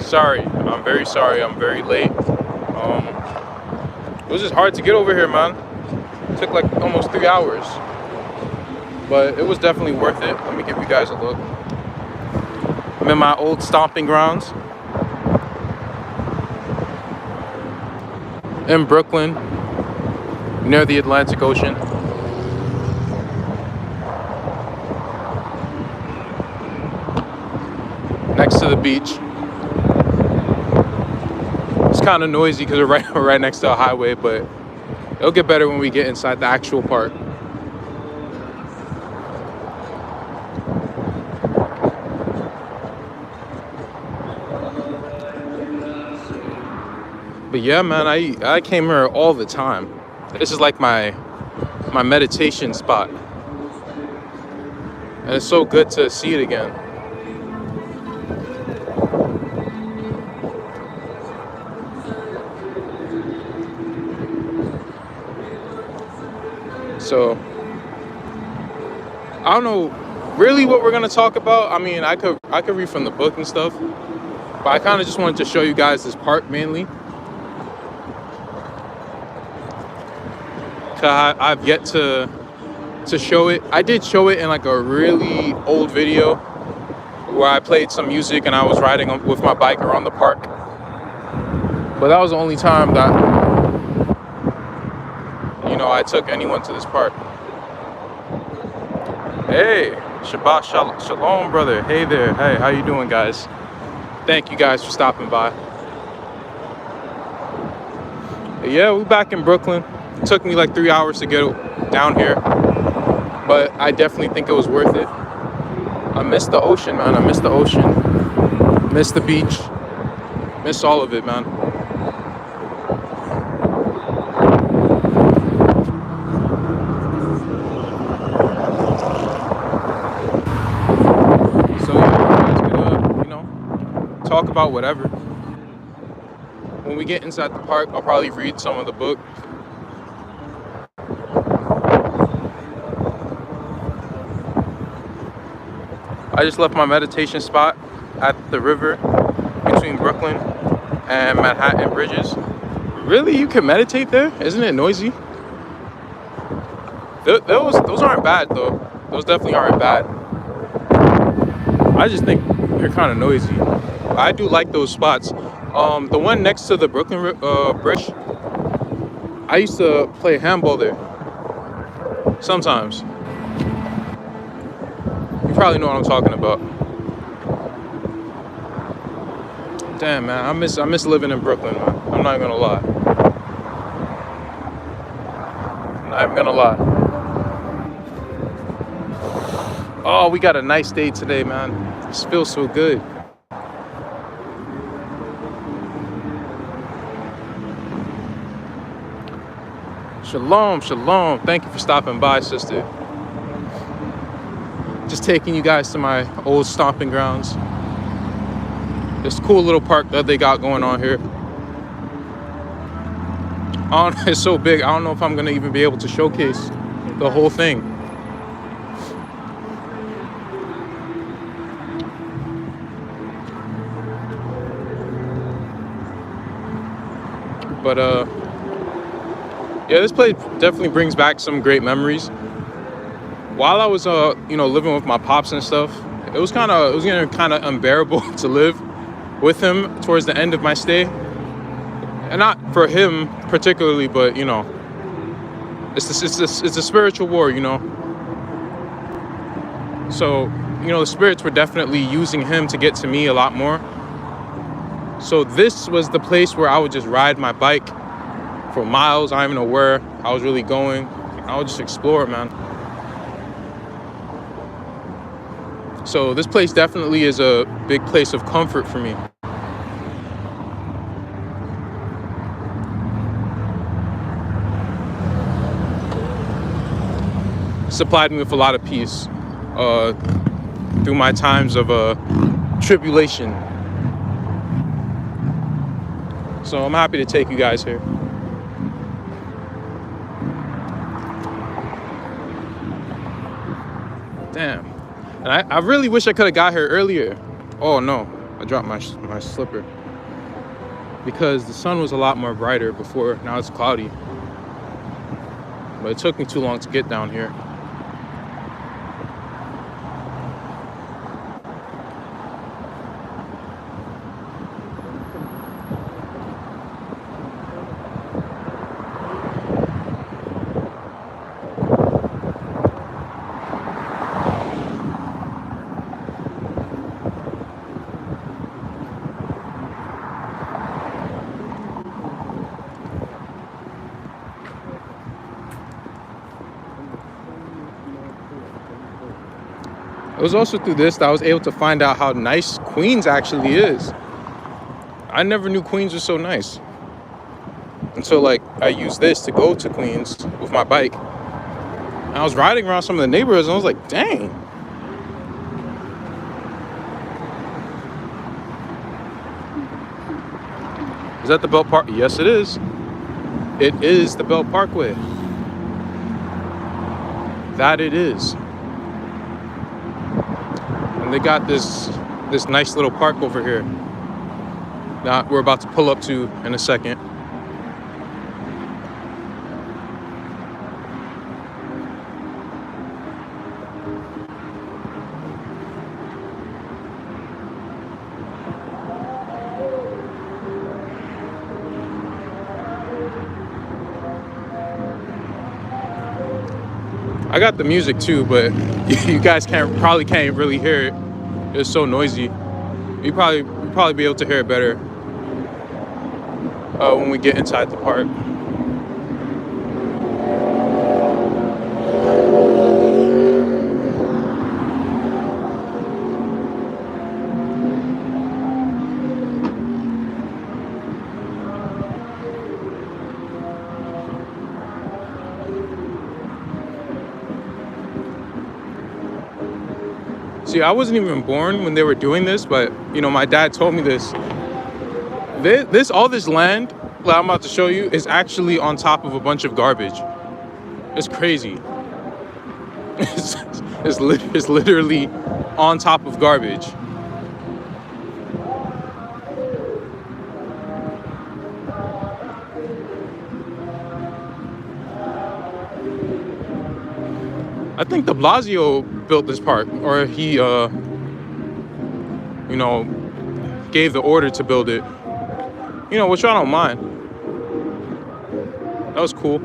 Sorry. I'm very sorry. I'm very late. It was just hard to get over here, man. It took like almost 3 hours, but it was definitely worth it. Let me give you guys a look. I'm in my old stomping grounds in Brooklyn, near the Atlantic Ocean. Next to the beach. It's kind of noisy because we're right next to a highway, but it'll get better when we get inside the actual park. But yeah, man, I came here all the time. This is like my meditation spot. And it's so good to see it again. So I don't know really what we're gonna talk about. I mean, I could read from the book and stuff, but I kind of just wanted to show you guys this park mainly. Cause I've yet to show it. I did show it in like a really old video where I played some music and I was riding with my bike around the park. But that was the only time that, you know, I took anyone to this park. Hey, Shabbat Shalom, brother. Hey there. Hey, how you doing, guys? Thank you guys for stopping by. Yeah, we're back in Brooklyn. It took me like 3 hours to get down here, but I definitely think it was worth it. I miss the ocean, man. I miss the ocean. Miss the beach. Miss all of it, man. So yeah, it's gonna, you know, talk about whatever. When we get inside the park, I'll probably read some of the book. I just left my meditation spot at the river between Brooklyn and Manhattan Bridges. Really? You can meditate there? Isn't it noisy? Those aren't bad though. Those definitely aren't bad. I just think they're kind of noisy. I do like those spots. The one next to the Brooklyn Bridge, I used to play handball there sometimes. You probably know what I'm talking about. Damn, man, I miss living in Brooklyn, man. I'm not even gonna lie. I'm not even gonna lie. Oh, we got a nice day today, man. This feels so good. Shalom, shalom. Thank you for stopping by, sister. Just taking you guys to my old stomping grounds. This cool little park that they got going on here. It's so big, I don't know if I'm gonna even be able to showcase the whole thing. But yeah, this place definitely brings back some great memories. While I was you know, living with my pops and stuff, it was getting kind of unbearable to live with him towards the end of my stay. And not for him particularly, but you know, it's a spiritual war, you know. So, you know, the spirits were definitely using him to get to me a lot more. So this was the place where I would just ride my bike for miles. I don't even know where I was really going. I would just explore, man. So this place definitely is a big place of comfort for me. Supplied me with a lot of peace through my times of tribulation. So I'm happy to take you guys here. Damn. And I really wish I could have got here earlier. Oh no. I dropped my slipper because the sun was a lot more brighter before. Now it's cloudy, but it took me too long to get down here. It was also through this that I was able to find out how nice Queens actually is. I never knew Queens was so nice until like I used this to go to Queens with my bike. And I was riding around some of the neighborhoods and I was like, dang. Is that the Belt Park? Yes, it is. It is the Belt Parkway. That it is. And they got this nice little park over here that we're about to pull up to in a second. I got the music too, but you guys probably can't really hear it. It's so noisy. We'll probably be able to hear it better when we get inside the park. See, I wasn't even born when they were doing this, but you know, my dad told me this. All this land that I'm about to show you is actually on top of a bunch of garbage. It's crazy. It's literally on top of garbage. I think de Blasio built this park, or he, gave the order to build it. You know, which I don't mind. That was cool.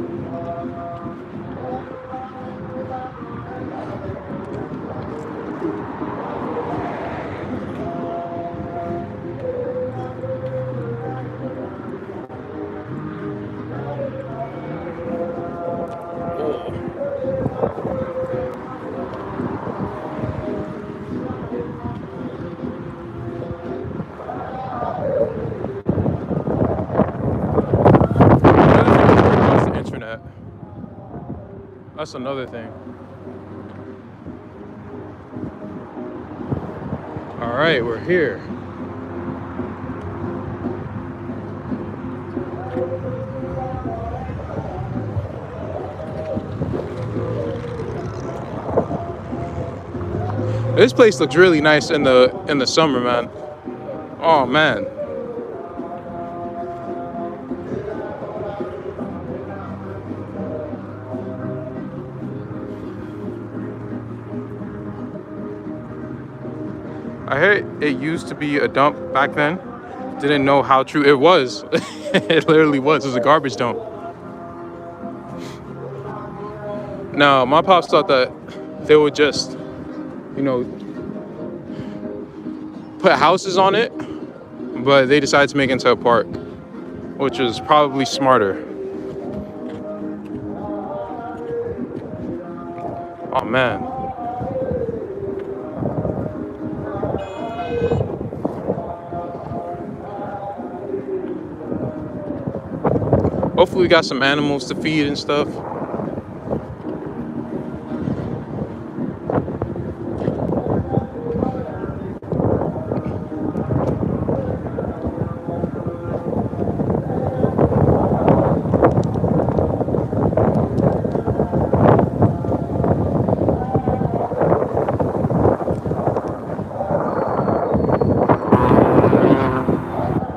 That's another thing. All right, we're here. This place looks really nice in the summer, man. Oh man. I heard it used to be a dump back then. Didn't know how true it was. It literally was. It was a garbage dump. Now, my pops thought that they would just, put houses on it, but they decided to make it into a park, which is probably smarter. Oh, man. Hopefully we got some animals to feed and stuff.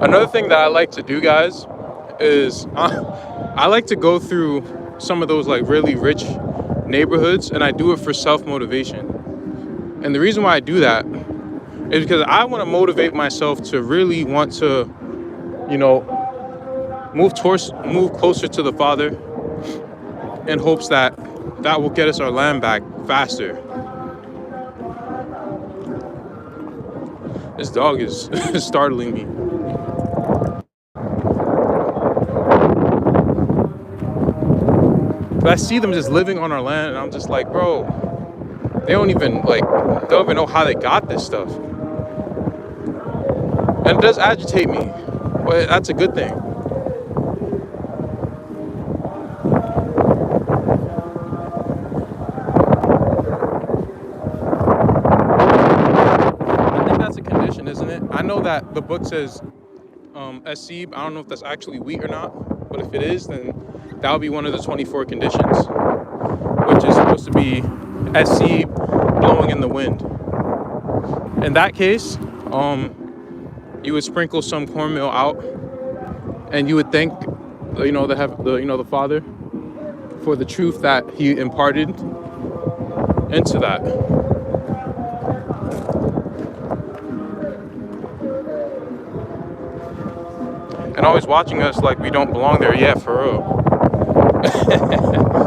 Another thing that I like to do, guys, is I like to go through some of those like really rich neighborhoods, and I do it for self-motivation. And the reason why I do that is because I want to motivate myself to really want to, you know, move closer to the Father, in hopes that that will get us our land back faster. This dog is startling me. But I see them just living on our land, and I'm just like, bro, they don't even know how they got this stuff. And it does agitate me, but that's a good thing. I think that's a condition, isn't it? I know that the book says Esib. I don't know if that's actually wheat or not, but if it is, then that would be one of the 24 conditions, which is supposed to be Esib blowing in the wind. In that case, you would sprinkle some cornmeal out, and you would thank, the Father for the truth that He imparted into that. And always watching us like we don't belong there. Yeah, for real.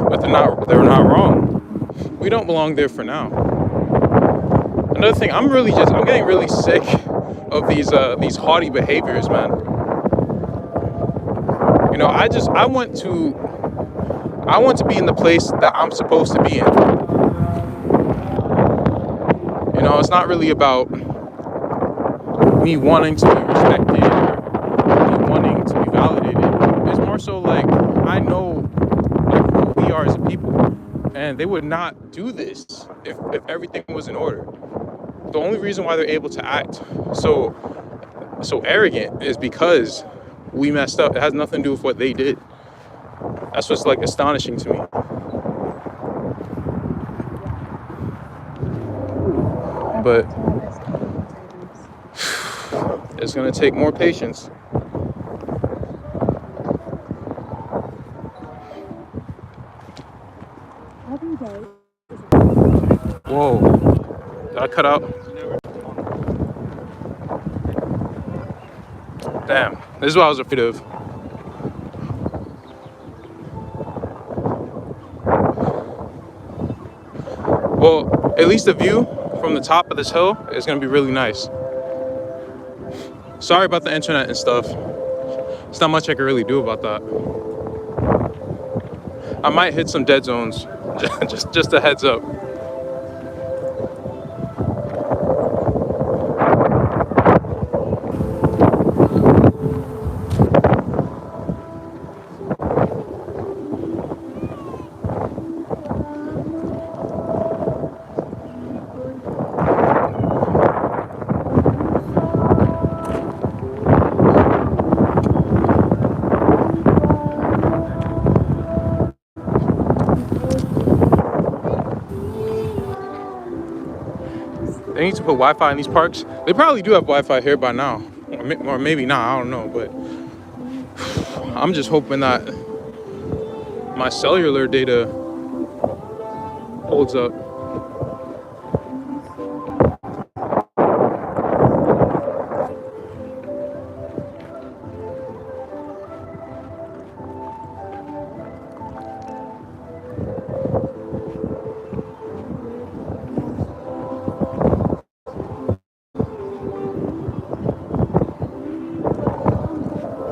But they're not wrong. We don't belong there for now. Another thing, I'm getting really sick of these haughty behaviors, man. You know, I want to be in the place that I'm supposed to be in. You know, it's not really about me wanting to be respected or me wanting to be validated. It's more so like I know like who we are as a people, and they would not do this if everything was in order. The only reason why they're able to act so arrogant is because we messed up. It has nothing to do with what they did. That's what's like astonishing to me. But it's gonna take more patience. Whoa, did I cut out? Damn, this is what I was afraid of. Well, at least the view from the top of this hill is gonna be really nice. Sorry about the internet and stuff. There's not much I can really do about that. I might hit some dead zones, just a heads up. They need to put Wi-Fi in these parks. They probably do have Wi-Fi here by now, or maybe not. I don't know, but I'm just hoping that my cellular data holds up.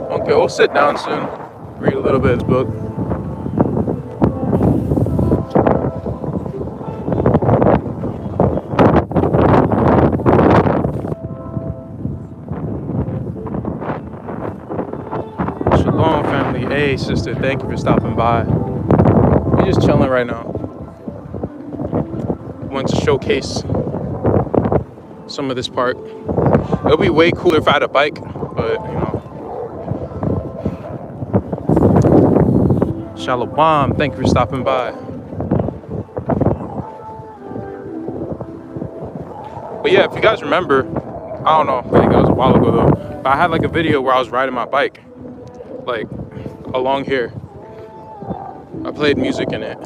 Okay, we'll sit down soon, read a little bit of this book. Shalom, family. Hey, sister, thank you for stopping by. We're just chilling right now. Want to showcase some of this park. It'll be way cooler if I had a bike, but you know. Shalom, thank you for stopping by. But yeah, if you guys remember, I don't know, I think that was a while ago though, But I had like a video where I was riding my bike, like along here. I played music in it.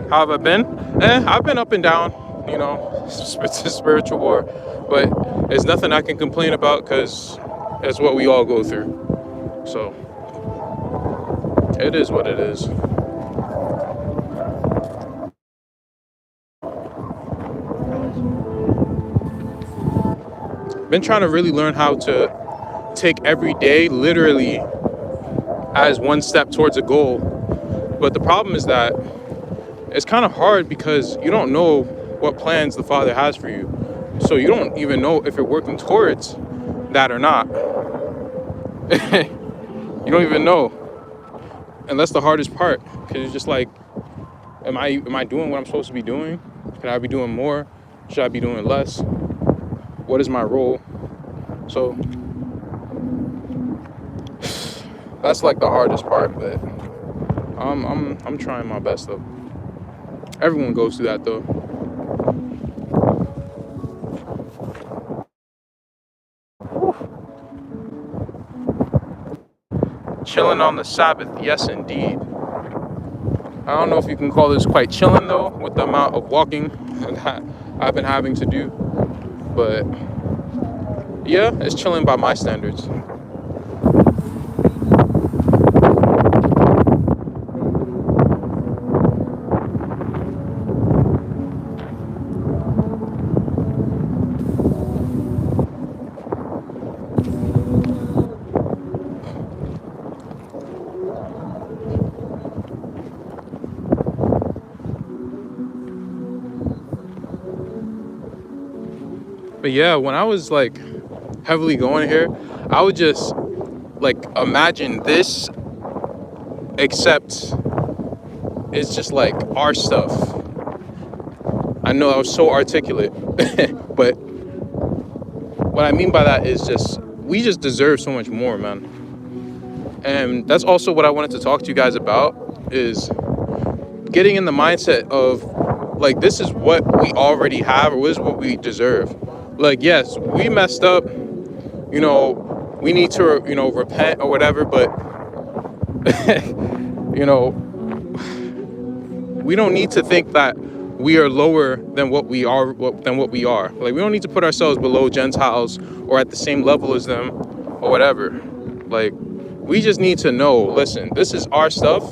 How have I been? I've been up and down, you know, it's a spiritual war, but it's nothing I can complain about because it's what we all go through. So it is what it is. Been trying to really learn how to take every day literally as one step towards a goal. But the problem is that it's kind of hard because you don't know what plans the Father has for you. So you don't even know if you're working towards that or not. You don't even know. And that's the hardest part, because it's just like, am I doing what I'm supposed to be doing? Could I be doing more? Should I be doing less? What is my role? So that's like the hardest part, but I'm trying my best though. Everyone goes through that though. Chilling on the Sabbath, yes indeed. I don't know if you can call this quite chilling though, with the amount of walking that I've been having to do, but yeah, it's chilling by my standards. But yeah, when I was like heavily going here, I would just like imagine this, except it's just like our stuff. I know I was so articulate, but what I mean by that is just, we just deserve so much more, man. And that's also what I wanted to talk to you guys about, is getting in the mindset of like, this is what we already have, or this is what we deserve. Like, yes, we messed up, you know, we need to, you know, repent or whatever, but, you know, we don't need to think that we are lower than what we are, Like, we don't need to put ourselves below Gentiles or at the same level as them or whatever. Like, we just need to know, listen, this is our stuff,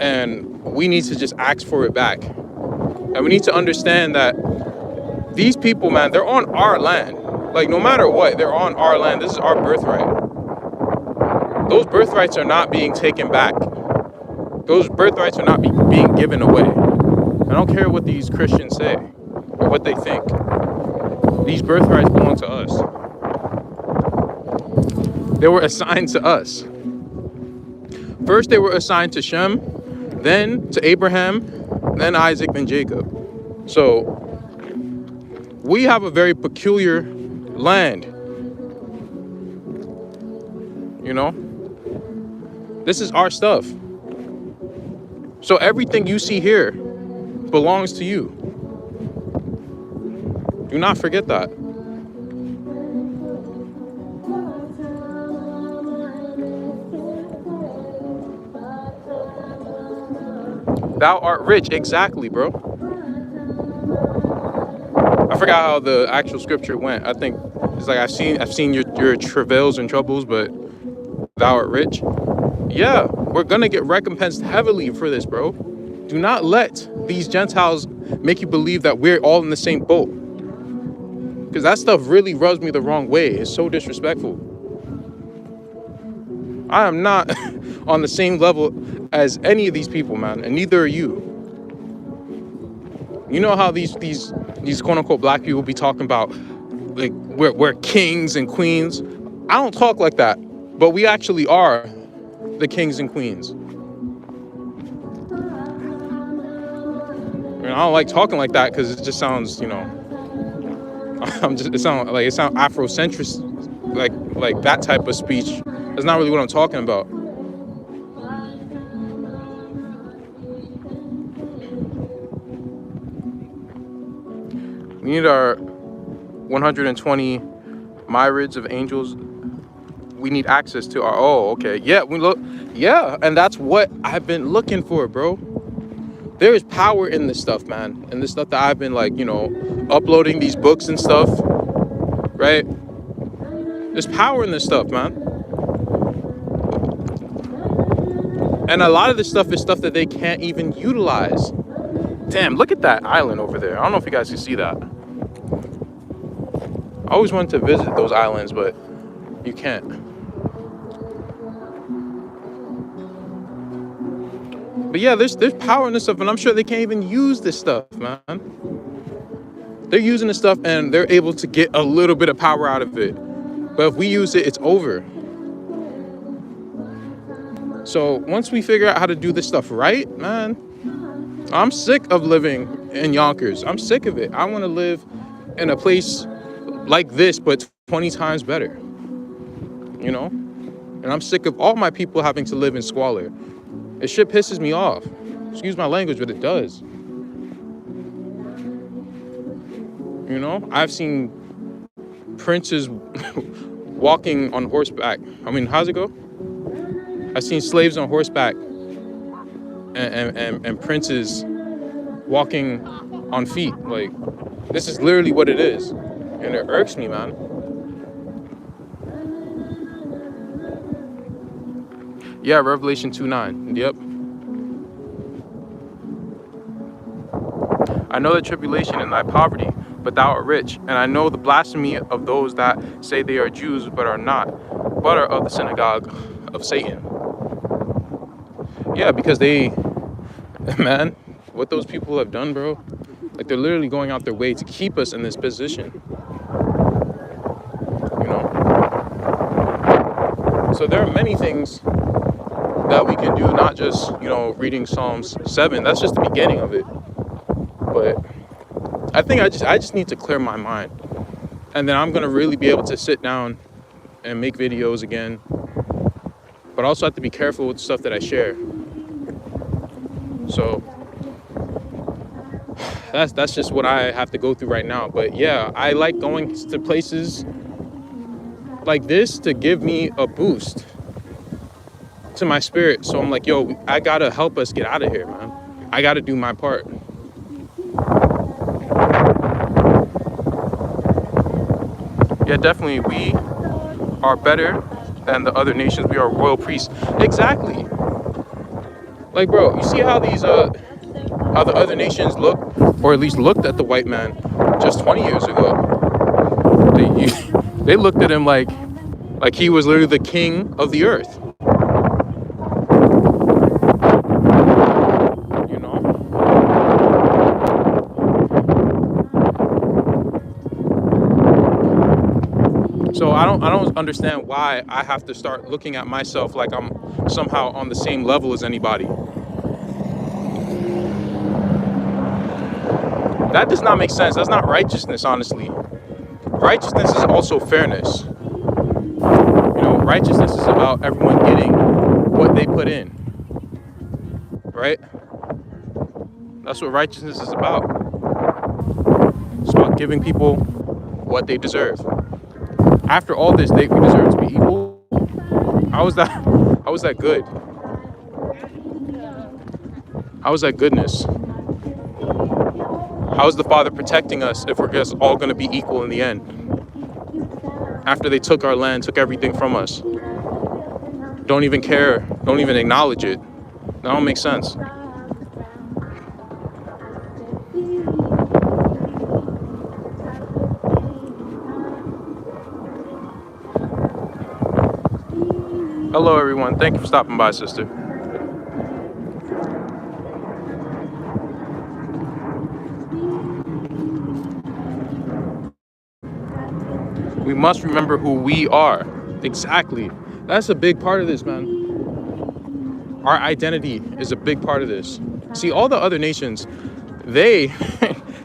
and we need to just ask for it back. And we need to understand that these people, man, they're on our land. Like, no matter what, they're on our land. This is our birthright. Those birthrights are not being taken back. Those birthrights are not being given away. I don't care what these Christians say or what they think. These birthrights belong to us. They were assigned to us. First, they were assigned to Shem, then to Abraham, then Isaac, then Jacob. So we have a very peculiar land. You know? This is our stuff. So everything you see here belongs to you. Do not forget that. Thou art rich. Exactly, bro. I forgot how the actual scripture went. I think it's like, I've seen your travails and troubles, but thou art rich. Yeah, we're gonna get recompensed heavily for this, bro. Do not let these Gentiles make you believe that we're all in the same boat, because that stuff really rubs me the wrong way. It's so disrespectful. I am not on the same level as any of these people, man, and neither are you. You know how these quote unquote black people be talking about, like, we're kings and queens. I don't talk like that, but we actually are the kings and queens. I mean, I don't like talking like that because it just sounds, you know, it sounds Afrocentrist, like that type of speech. That's not really what I'm talking about. We need our 120 myriads of angels. We need access to our, oh, okay. Yeah, we look, yeah. And that's what I've been looking for, bro. There is power in this stuff, man. And this stuff that I've been like, you know, uploading these books and stuff, right? There's power in this stuff, man. And a lot of this stuff is stuff that they can't even utilize. Damn, look at that island over there. I don't know if you guys can see that. I always wanted to visit those islands, but you can't. But yeah, there's power in this stuff, and I'm sure they can't even use this stuff, man. They're using this stuff, and they're able to get a little bit of power out of it. But if we use it, it's over. So once we figure out how to do this stuff right, man, I'm sick of living in Yonkers. I'm sick of it. I want to live in a place like this, but 20 times better, you know? And I'm sick of all my people having to live in squalor. It shit pisses me off. Excuse my language, but it does. You know, I've seen princes walking on horseback. I mean, how's it go? I've seen slaves on horseback and princes walking on feet. Like, this is literally what it is. And it irks me, man. Yeah, Revelation 2:9. Yep. I know the tribulation and thy poverty, but thou art rich. And I know the blasphemy of those that say they are Jews, but are not, but are of the synagogue of Satan. Yeah, because they, man, what those people have done, bro, like they're literally going out their way to keep us in this position. You know? So there are many things that we can do, not just, you know, reading Psalms 7. That's just the beginning of it. But I think I just need to clear my mind. And then I'm going to really be able to sit down and make videos again. But I also have to be careful with the stuff that I share. So that's just what I have to go through right now. But yeah, I like going to places like this to give me a boost to my spirit. So I'm like, yo, I gotta help us get out of here, man. I gotta do my part. Yeah, definitely, we are better than the other nations. We are royal priests. Exactly. Like, bro, you see how these how the other nations look, or at least looked at the white man just 20 years ago. They looked at him like he was literally the king of the earth. You know? So I don't understand why I have to start looking at myself like I'm somehow on the same level as anybody. That does not make sense. That's not righteousness, honestly. Righteousness is also fairness. You know, righteousness is about everyone getting what they put in. Right? That's what righteousness is about. It's about giving people what they deserve. After all this, we deserve to be equal. How is that good? How is that goodness? How is the Father protecting us if we're just all going to be equal in the end? After they took our land, took everything from us. Don't even care, don't even acknowledge it. That don't make sense. Hello, everyone. Thank you for stopping by, sister. We must remember who we are. Exactly. That's a big part of this, man. Our identity is a big part of this. See, all the other nations, they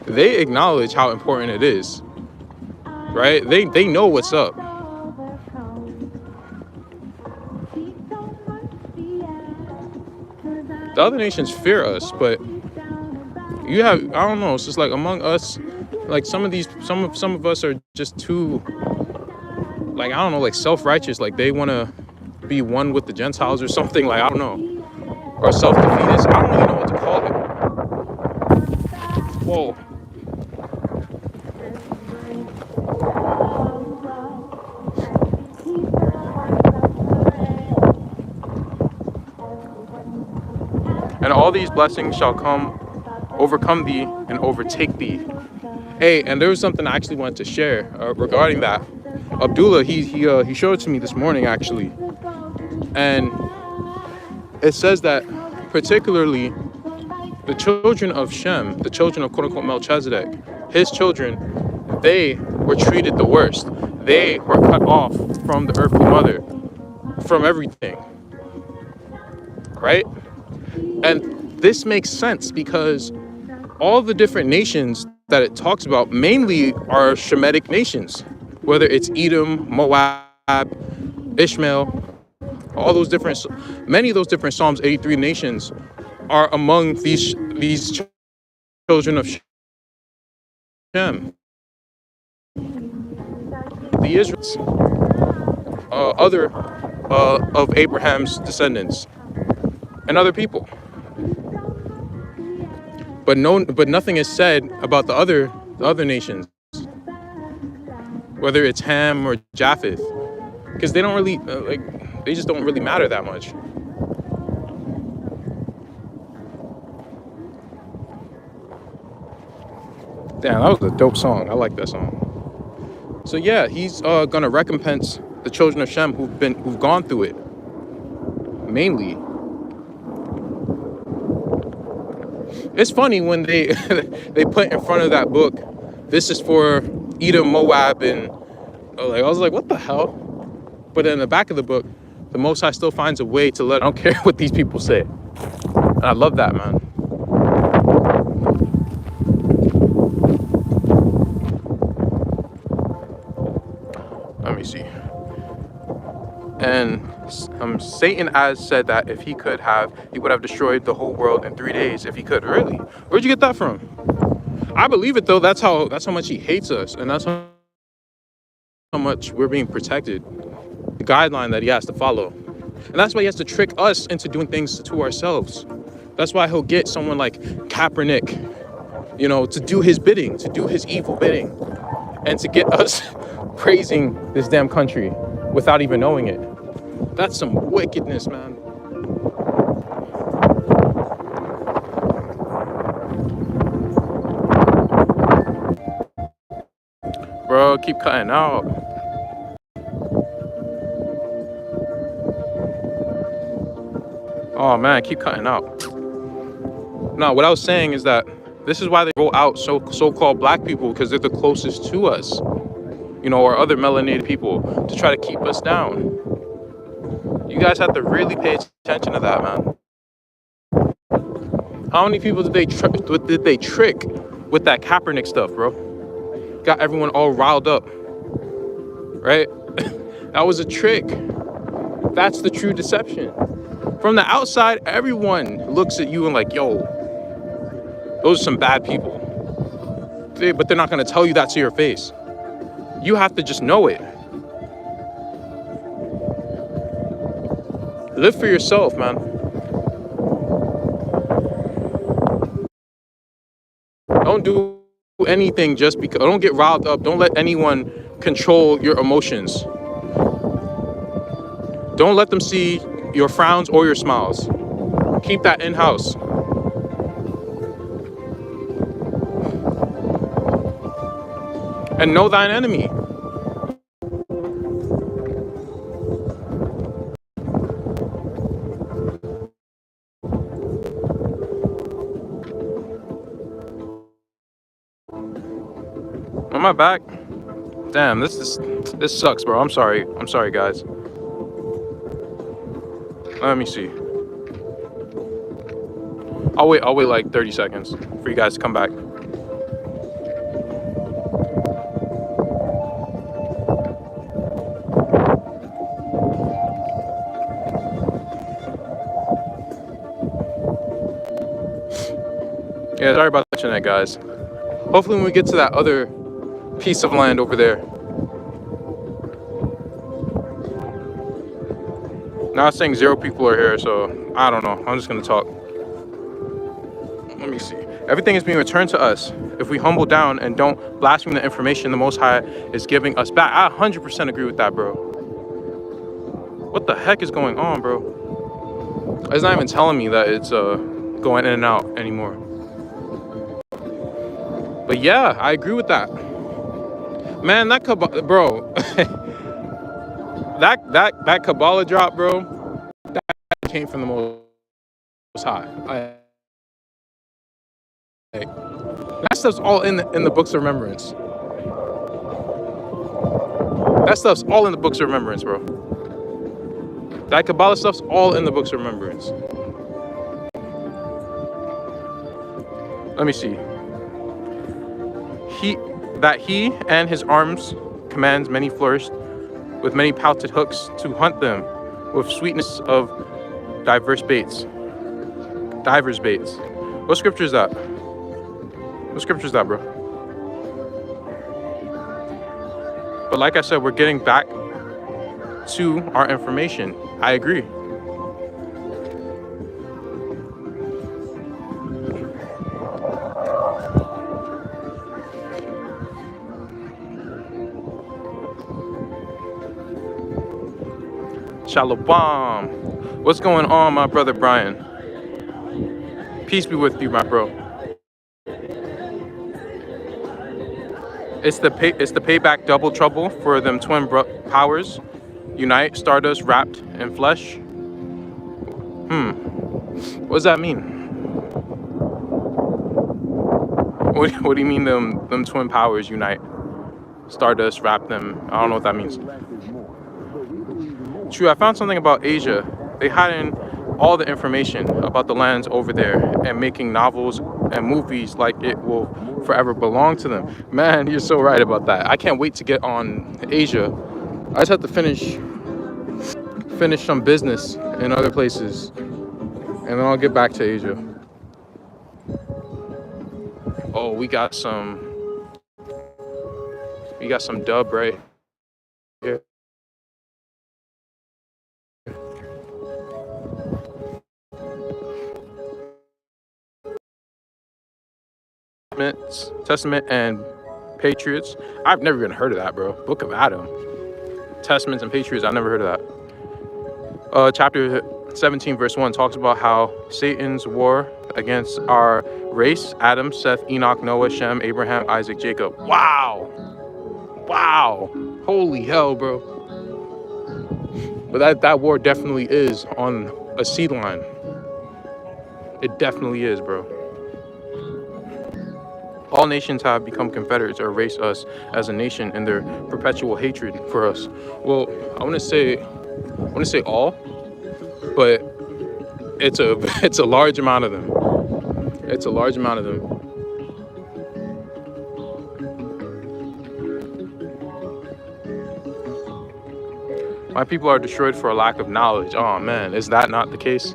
acknowledge how important it is. Right? They know what's up. The other nations fear us, but you have, I don't know, it's just like among us, like some of us are just too like, I don't know, like self-righteous, like they want to be one with the Gentiles or something, like, I don't know, or self-defeatist. I don't really know what to call it. Whoa. And all these blessings shall come, overcome thee, and overtake thee. Hey, and there was something I actually wanted to share regarding that. Abdullah, he showed it to me this morning, actually. And it says that particularly the children of Shem, the children of quote-unquote Melchizedek, his children, they were treated the worst. They were cut off from the earthly mother, from everything, right? And this makes sense because all the different nations that it talks about mainly are Shemitic nations, whether it's Edom, Moab, Ishmael, all those different, many of those different Psalms 83 nations are among these children of Shem, the Israelites, other of Abraham's descendants, and other people. But nothing is said about the other nations, whether it's Ham or Japheth, because they don't really they just don't really matter that much. Damn, that was a dope song. I like that song. So yeah, he's gonna recompense the children of Shem who've gone through it. Mainly, it's funny when they they put in front of that book, this is for Edom, Moab, and I was like, what the hell? But in the back of the book, the Most High still finds a way to I don't care what these people say. And I love that, man. Let me see. And Satan has said that if he could have, he would have destroyed the whole world in 3 days if he could. Really? Where'd you get that from? I believe it though. That's how much he hates us, and that's how much we're being protected. The guideline that he has to follow, and that's why he has to trick us into doing things to ourselves. That's why he'll get someone like Kaepernick, to do his bidding, to do his evil bidding, and to get us praising this damn country without even knowing it. That's some wickedness, man. Bro, keep cutting out. Oh man, keep cutting out. No, what I was saying is that this is why they roll out so-called black people, because they're the closest to us, or other melanated people, to try to keep us down. You guys have to really pay attention to that, man. How many people did they trick with that Kaepernick stuff, bro? Got everyone all riled up, right? That was a trick. That's the true deception. From the outside, everyone looks at you and like, yo, those are some bad people. But they're not going to tell you that to your face. You have to just know it. Live for yourself, man. Don't do anything just because. Don't get riled up. Don't let anyone control your emotions. Don't let them see your frowns or your smiles. Keep that in-house. And know thine enemy. Am I back? Damn, this sucks, bro. I'm sorry, guys. Let me see. I'll wait like 30 seconds for you guys to come back. Yeah, sorry about the internet, guys. Hopefully when we get to that other piece of land over there, Now it's saying 0 people are here, so I don't know. I'm just gonna talk. Let me see. Everything is being returned to us. If we humble down and don't blaspheme the information the Most High is giving us back. I 100% agree with that, bro. What the heck is going on, bro? It's not even telling me that it's going in and out anymore. But yeah, I agree with that. Man, that bro. that Kabbalah drop, bro. That came from the Most High. That stuff's all in the books of remembrance. That stuff's all in the books of remembrance, bro. That Kabbalah stuff's all in the books of remembrance. Let me see. He and his arms commands many flourished with many pouted hooks to hunt them with sweetness of divers baits. What scripture is that? What scripture is that, bro? But like I said, we're getting back to our information. I agree. Shalom. What's going on, my brother Brian? Peace be with you, my bro. It's the payback double trouble for them twin powers. Unite, Stardust wrapped in flesh. What does that mean? What do you mean them twin powers unite? Stardust wrapped them. I don't know what that means. True, I found something about Asia. They hide in all the information about the lands over there and making novels and movies like it will forever belong to them. Man, you're so right about that. I can't wait to get on Asia. I just have to finish some business in other places, and then I'll get back to Asia. Oh, we got some dub right here. Testament and Patriots. I've never even heard of that, bro. Book of Adam. Testaments and Patriots. I've never heard of that. Chapter 17, verse 1 talks about how Satan's war against our race: Adam, Seth, Enoch, Noah, Shem, Abraham, Isaac, Jacob. Wow. Holy hell, bro. But that war definitely is on a seed line. It definitely is, bro. All nations have become confederates or erase us as a nation in their perpetual hatred for us. Well, I want to say all, but it's a large amount of them. It's a large amount of them. My people are destroyed for a lack of knowledge. Oh man, is that not the case?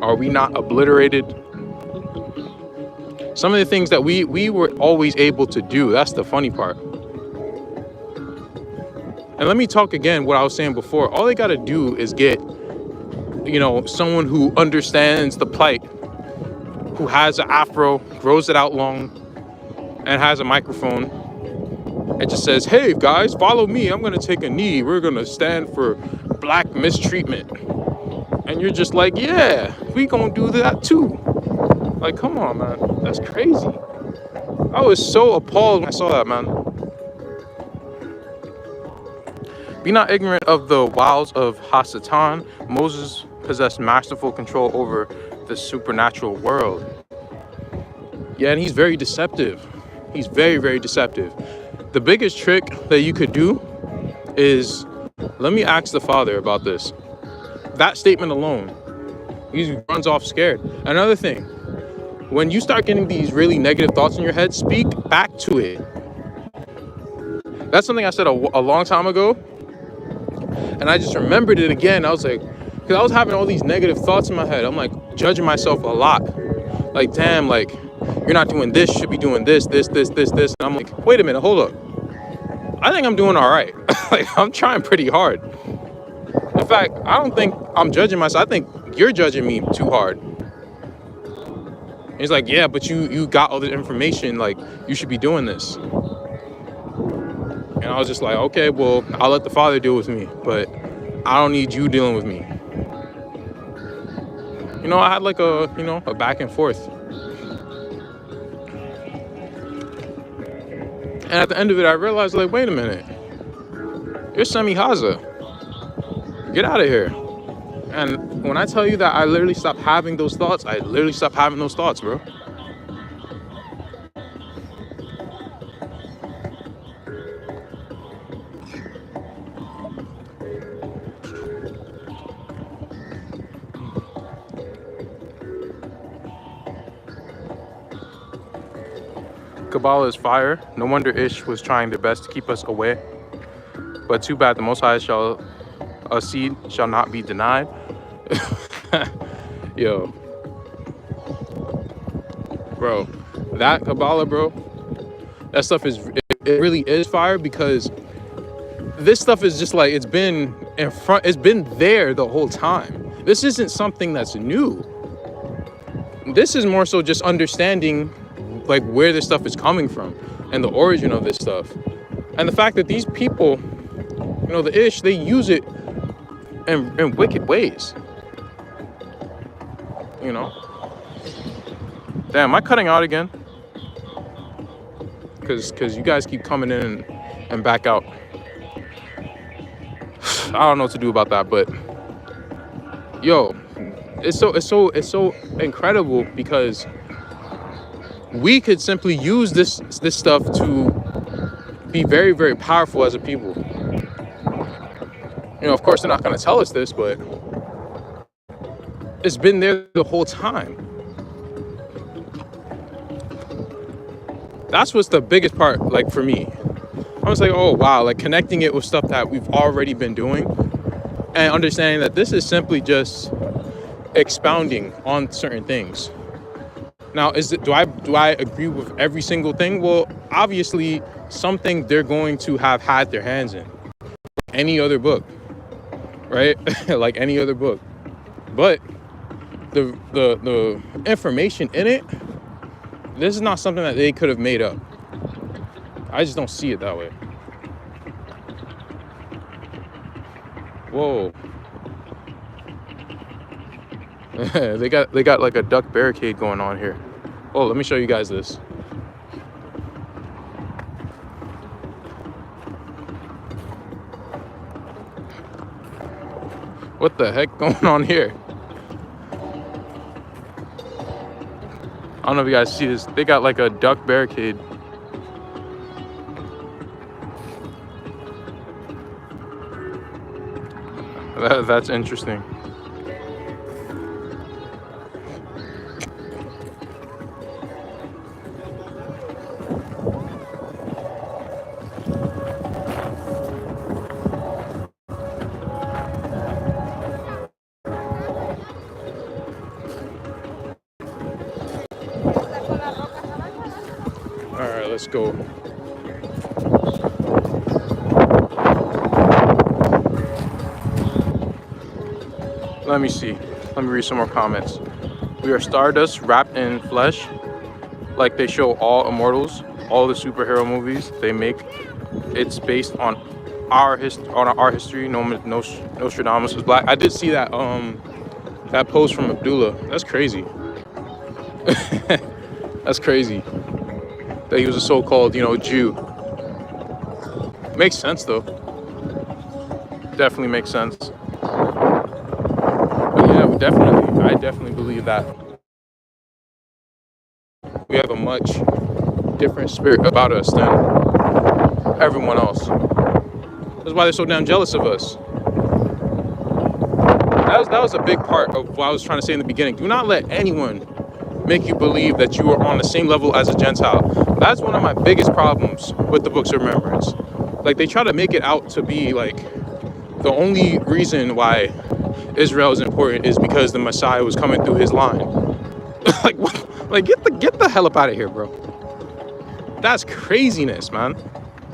Are we not obliterated? Some of the things that we were always able to do, that's the funny part. And let me talk again what I was saying before. All they got to do is get, someone who understands the plight, who has an afro, grows it out long, and has a microphone, and just says, hey guys, follow me. I'm going to take a knee. We're going to stand for black mistreatment. And you're just like, yeah, we going to do that too. Like, come on, man. That's crazy. I was so appalled when I saw that, man. Be not ignorant of the wiles of Hasatan. Moses possessed masterful control over the supernatural world. Yeah, and he's very deceptive. He's very, very deceptive. The biggest trick that you could do is, let me ask the Father about this. That statement alone, he runs off scared. Another thing, when you start getting these really negative thoughts in your head, speak back to it. That's something I said a long time ago, and I just remembered it again. I was like, because I was having all these negative thoughts in my head. I'm like judging myself a lot. Like, damn, like, you're not doing this, you should be doing this. And I'm like, wait a minute, hold up. I think I'm doing all right. Like, I'm trying pretty hard. In fact, I don't think I'm judging myself. I think you're judging me too hard. He's like, yeah, but you got all the information. Like, you should be doing this. And I was just like, okay, well, I'll let the Father deal with me, but I don't need you dealing with me. You know, I had like a back and forth. And at the end of it, I realized, like, wait a minute. You're Semi Haza. Get out of here. And when I tell you that I literally stopped having those thoughts, I literally stopped having those thoughts, bro. Kabbalah is fire. No wonder Ish was trying their best to keep us away. But too bad the Most High a seed shall not be denied. Yo. Bro, that Kabbalah, bro, that stuff it really is fire, because this stuff is just like, it's been in front, it's been there the whole time. This isn't something that's new. This is more so just understanding like where this stuff is coming from and the origin of this stuff. And the fact that these people, you know, the Ish, they use it in wicked ways. You know? Damn, am I cutting out again? Because you guys keep coming in and back out. I don't know what to do about that, but yo, it's so incredible, because we could simply use this stuff to be very, very powerful as a people. You know, of course, they're not going to tell us this, but it's been there the whole time. That's what's the biggest part, like, for me. I was like, oh, wow, like connecting it with stuff that we've already been doing and understanding that this is simply just expounding on certain things. Now, do I agree with every single thing? Well, obviously, something they're going to have had their hands in. Any other book, right? Like any other book. But the information in it, this is not something that they could have made up. I just don't see it that way. Whoa. they got like a duck barricade going on here. Oh, let me show you guys this. What the heck going on here? I don't know if you guys see this. They got like a duck barricade. That's interesting. Alright, let's go. Let me see. Let me read some more comments. We are stardust wrapped in flesh, like they show all immortals, all the superhero movies they make. It's based on our history. Nostradamus was black. I did see that that post from Abdullah. That's crazy. That's crazy. That he was a so-called, you know, Jew. Makes sense though. Definitely makes sense. But yeah, I definitely believe that we have a much different spirit about us than everyone else. That's why they're so damn jealous of us. That was a big part of what I was trying to say in the beginning. Do not let anyone make you believe that you are on the same level as a Gentile. That's one of my biggest problems with the books of remembrance. Like, they try to make it out to be like the only reason why Israel is important is because the Messiah was coming through his line. Like, what? Like, get the hell up out of here, bro. That's craziness, man.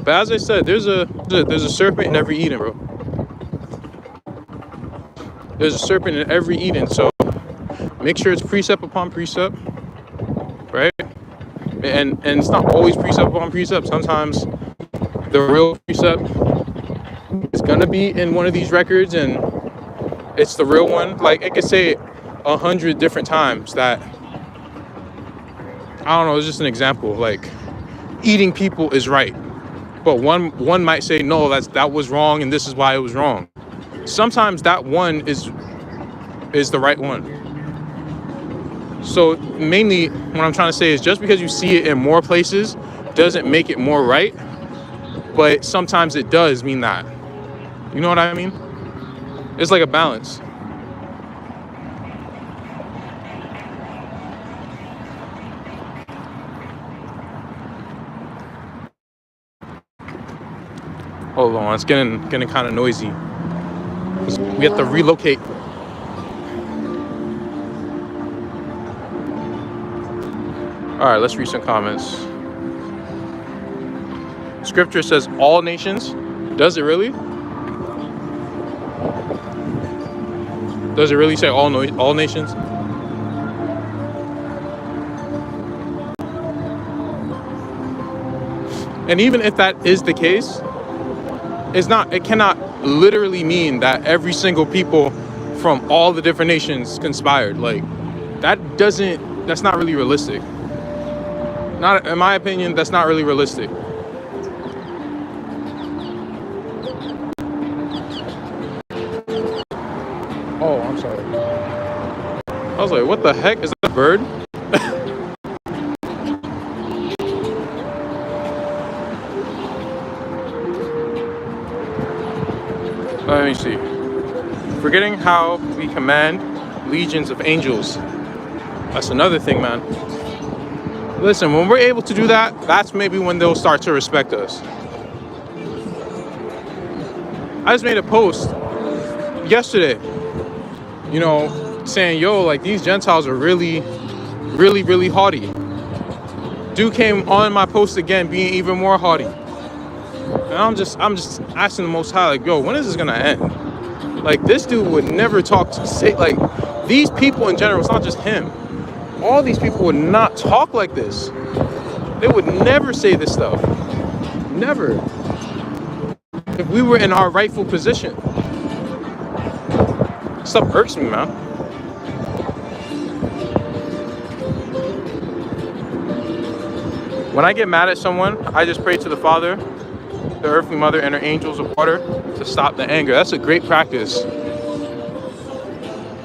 But as I said, there's a serpent in every Eden, bro. There's a serpent in every Eden. So make sure it's precept upon precept, right? And it's not always precept upon precept. Sometimes the real precept is gonna be in one of these records, and it's the real one. Like, it could say 100 different times that, I don't know, it's just an example. Like, eating people is right, but one might say no, that was wrong, and this is why it was wrong. Sometimes that one is the right one. So mainly what I'm trying to say is, just because you see it in more places doesn't make it more right, but sometimes it does mean that. You know what I mean? It's like a balance. Hold on, it's getting kind of noisy. We have to relocate. All right, let's read some comments. Scripture says all nations. Does it really? Does it really say all nations? And even if that is the case, it cannot literally mean that every single people from all the different nations conspired. Like, that's not really realistic. Not, in my opinion, that's not really realistic. Oh, I'm sorry. I was like, what the heck? Is that a bird? Let me see. Forgetting how we command legions of angels. That's another thing, man. Listen, when we're able to do that, that's maybe when they'll start to respect us. I just made a post yesterday, saying, yo, like, these Gentiles are really, really, really haughty. Dude came on my post again being even more haughty. And I'm just asking the Most High, like, yo, when is this gonna end? Like, this dude would never say, like, these people in general, it's not just him. All these people would not talk like this. They would never say this stuff. Never. If we were in our rightful position. Stuff irks me, man. When I get mad at someone, I just pray to the Father, the earthly mother, and her angels of water to stop the anger. That's a great practice.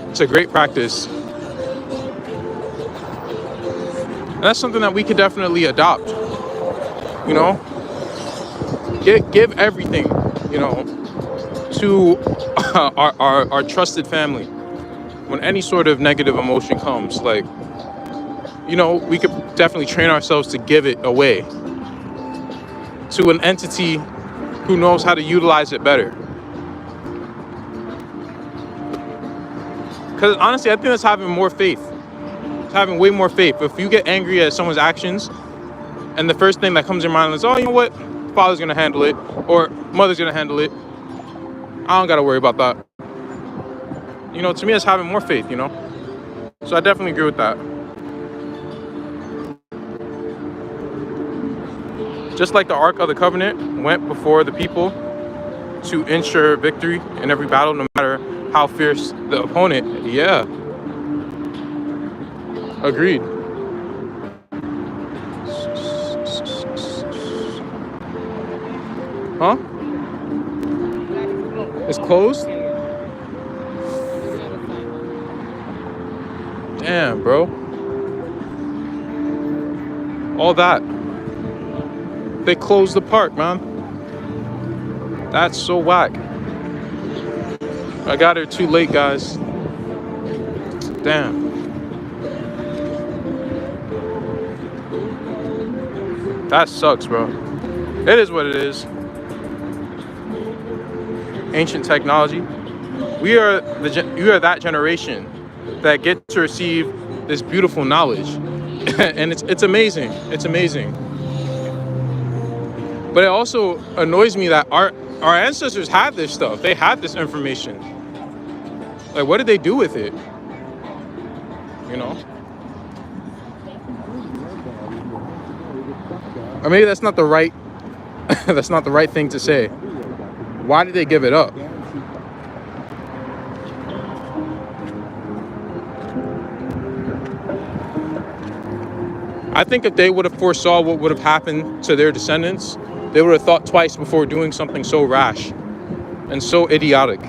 It's a great practice. And that's something that we could definitely adopt. Give everything, to our trusted family. When any sort of negative emotion comes, like, we could definitely train ourselves to give it away to an entity who knows how to utilize it better. Because honestly, I think that's having more faith. It's having way more faith. If you get angry at someone's actions, and the first thing that comes to your mind is, oh, you know what? Father's gonna handle it, or mother's gonna handle it. I don't gotta worry about that. To me, it's having more faith, So I definitely agree with that. Just like the Ark of the Covenant went before the people to ensure victory in every battle, no matter how fierce the opponent. Yeah. Agreed. Huh? It's closed? Damn, bro. All that. They closed the park, man. That's so whack. I got here too late, guys. Damn. That sucks, bro. It is what it is. Ancient technology. We are that generation that get to receive this beautiful knowledge. And it's amazing. It's amazing. But it also annoys me that our ancestors had this stuff. They had this information. Like, what did they do with it? You know? Or maybe that's not the right that's not the right thing to say. Why did they give it up? I think if they would have foresaw what would have happened to their descendants, they would have thought twice before doing something so rash and so idiotic.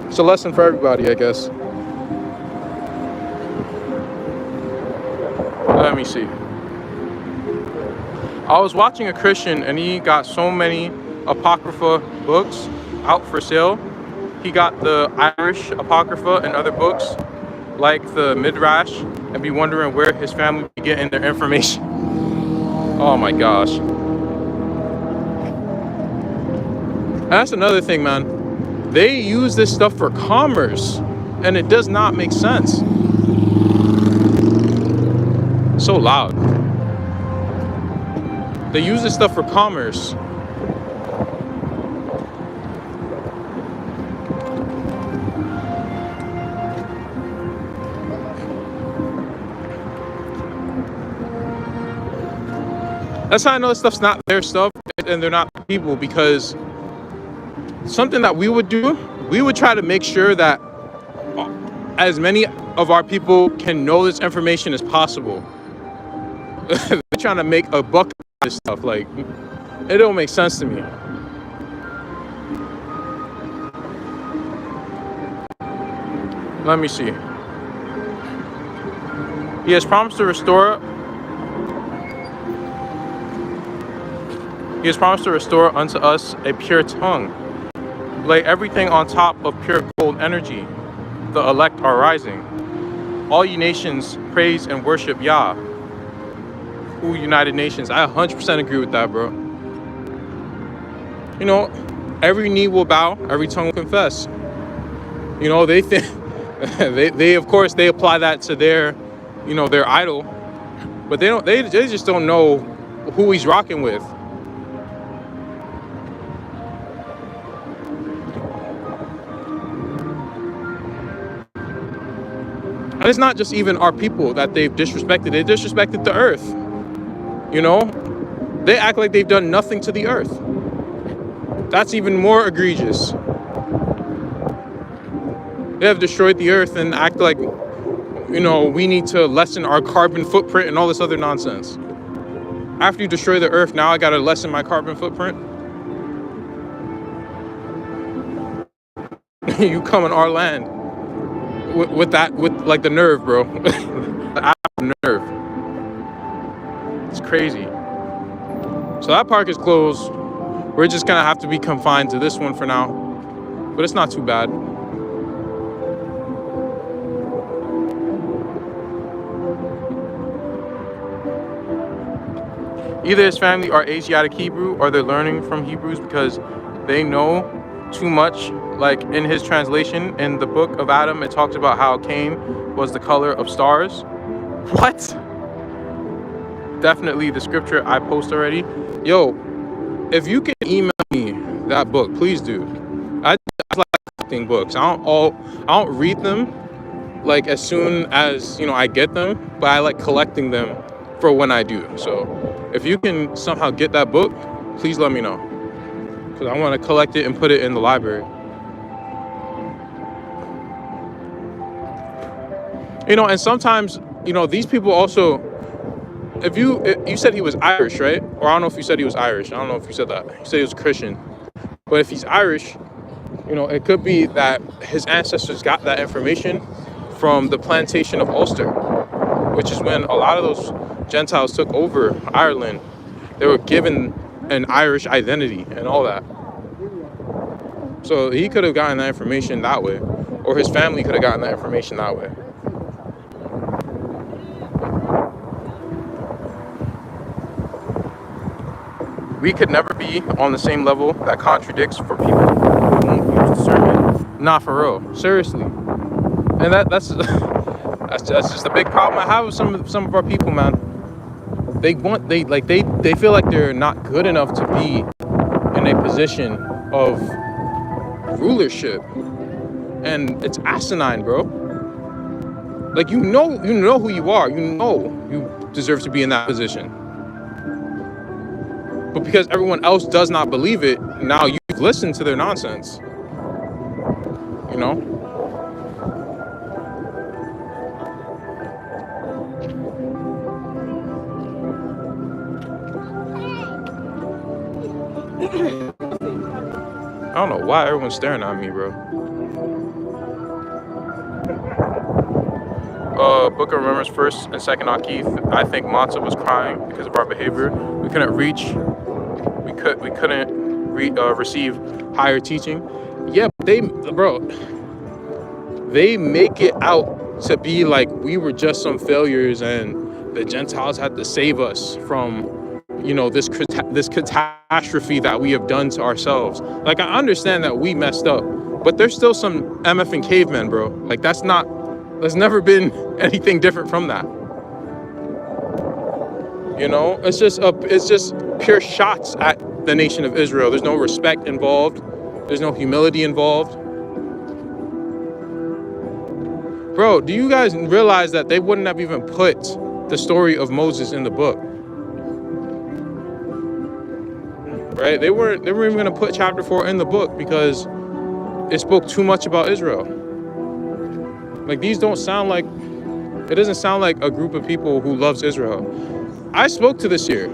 It's a lesson for everybody, I guess. Let me see. I was watching a Christian and he got so many Apocrypha books out for sale. He got the Irish Apocrypha and other books like the Midrash, and be wondering where his family be getting their information. Oh my gosh. And that's another thing, man. They use this stuff for commerce, and it does not make sense. So loud. They use this stuff for commerce. That's how I know this stuff's not their stuff and they're not people, because something that we would do, we would try to make sure that as many of our people can know this information as possible. They're trying to make a buck out of this stuff. Like, it don't make sense to me. Let me see. He has promised to restore. He has promised to restore unto us a pure tongue. Lay everything on top of pure gold energy. The elect are rising. All ye nations praise and worship Yah. Who United Nations? I 100% agree with that, bro. You know, every knee will bow, every tongue will confess. You know, they think they of course they apply that to their, you know, their idol, but they just don't know who he's rocking with. And it's not just even our people that they've disrespected. They disrespected the earth. You know, they act like they've done nothing to the earth. That's even more egregious. They have destroyed the earth and act like, you know, we need to lessen our carbon footprint and all this other nonsense. After you destroy the earth, now I gotta lessen my carbon footprint. You come on our land with like the nerve, bro. The nerve. It's crazy. So that park is closed. We're just gonna have to be confined to this one for now, but it's not too bad. Either his family are Asiatic Hebrew or they're learning from Hebrews because they know too much. Like in his translation in the book of Adam, it talks about how Cain was the color of stars. What? Definitely the scripture I post already. Yo, if you can email me that book, please do. I like collecting books. I don't read them like as soon as, you know, I get them, but I like collecting them for when I do. So if you can somehow get that book, please let me know, because I want to collect it and put it in the library. You know, and sometimes, you know, these people also, if you said he was Irish, right? Or I don't know if you said he was Irish. I don't know if you said that. You said he was a Christian. But if he's Irish, you know, it could be that his ancestors got that information from the plantation of Ulster, which is when a lot of those Gentiles took over Ireland. They were given an Irish identity and all that. So he could have gotten that information that way, or his family could have gotten that information that way. We could never be on the same level that contradicts for people who won't use discernment. Nah, for real, seriously. And that's just a big problem I have with some of our people, man. They feel like they're not good enough to be in a position of rulership, and it's asinine, bro. Like, you know who you are. You know you deserve to be in that position. But because everyone else does not believe it, now you've listened to their nonsense. You know? I don't know why everyone's staring at me, bro. Book of Remembrance, 1st and 2nd Akith. I think Matzah was crying because of our behavior. We couldn't receive higher teaching. Yeah, but they make it out to be like we were just some failures and the Gentiles had to save us from, you know, this catastrophe that we have done to ourselves. Like, I understand that we messed up, but there's still some MFing cavemen, bro. Like, there's never been anything different from that. You know, it's just pure shots at the nation of Israel. There's no respect involved. There's no humility involved. Bro, do you guys realize that they wouldn't have even put the story of Moses in the book? Right? They weren't even going to put chapter 4 in the book because it spoke too much about Israel. Like, it doesn't sound like a group of people who loves Israel. I spoke to the seer.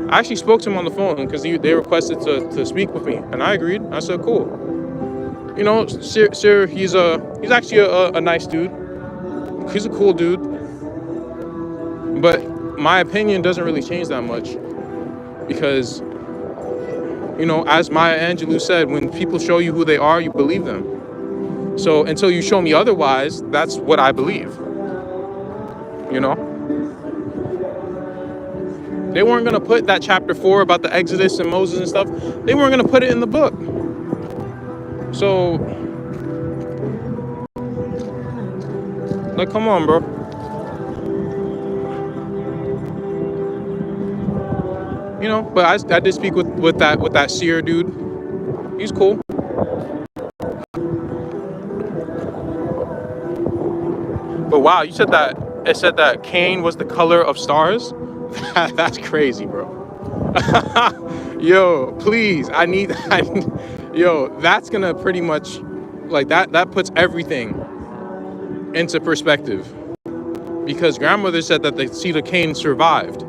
I actually spoke to him on the phone because they requested to speak with me, and I agreed. I said, cool. You know, seer, he's actually a nice dude. He's a cool dude. But my opinion doesn't really change that much because, you know, as Maya Angelou said, when people show you who they are, you believe them. So until you show me otherwise, that's what I believe. You know? They weren't going to put that chapter 4 about the Exodus and Moses and stuff. They weren't going to put it in the book. So, like, come on, bro. You know, but I did speak with that seer dude. He's cool. But wow, you said that it said that Cain was the color of stars? That's crazy, bro. Yo, please, yo, that's gonna pretty much, like, that puts everything into perspective. Because grandmother said that the seed of Cain survived.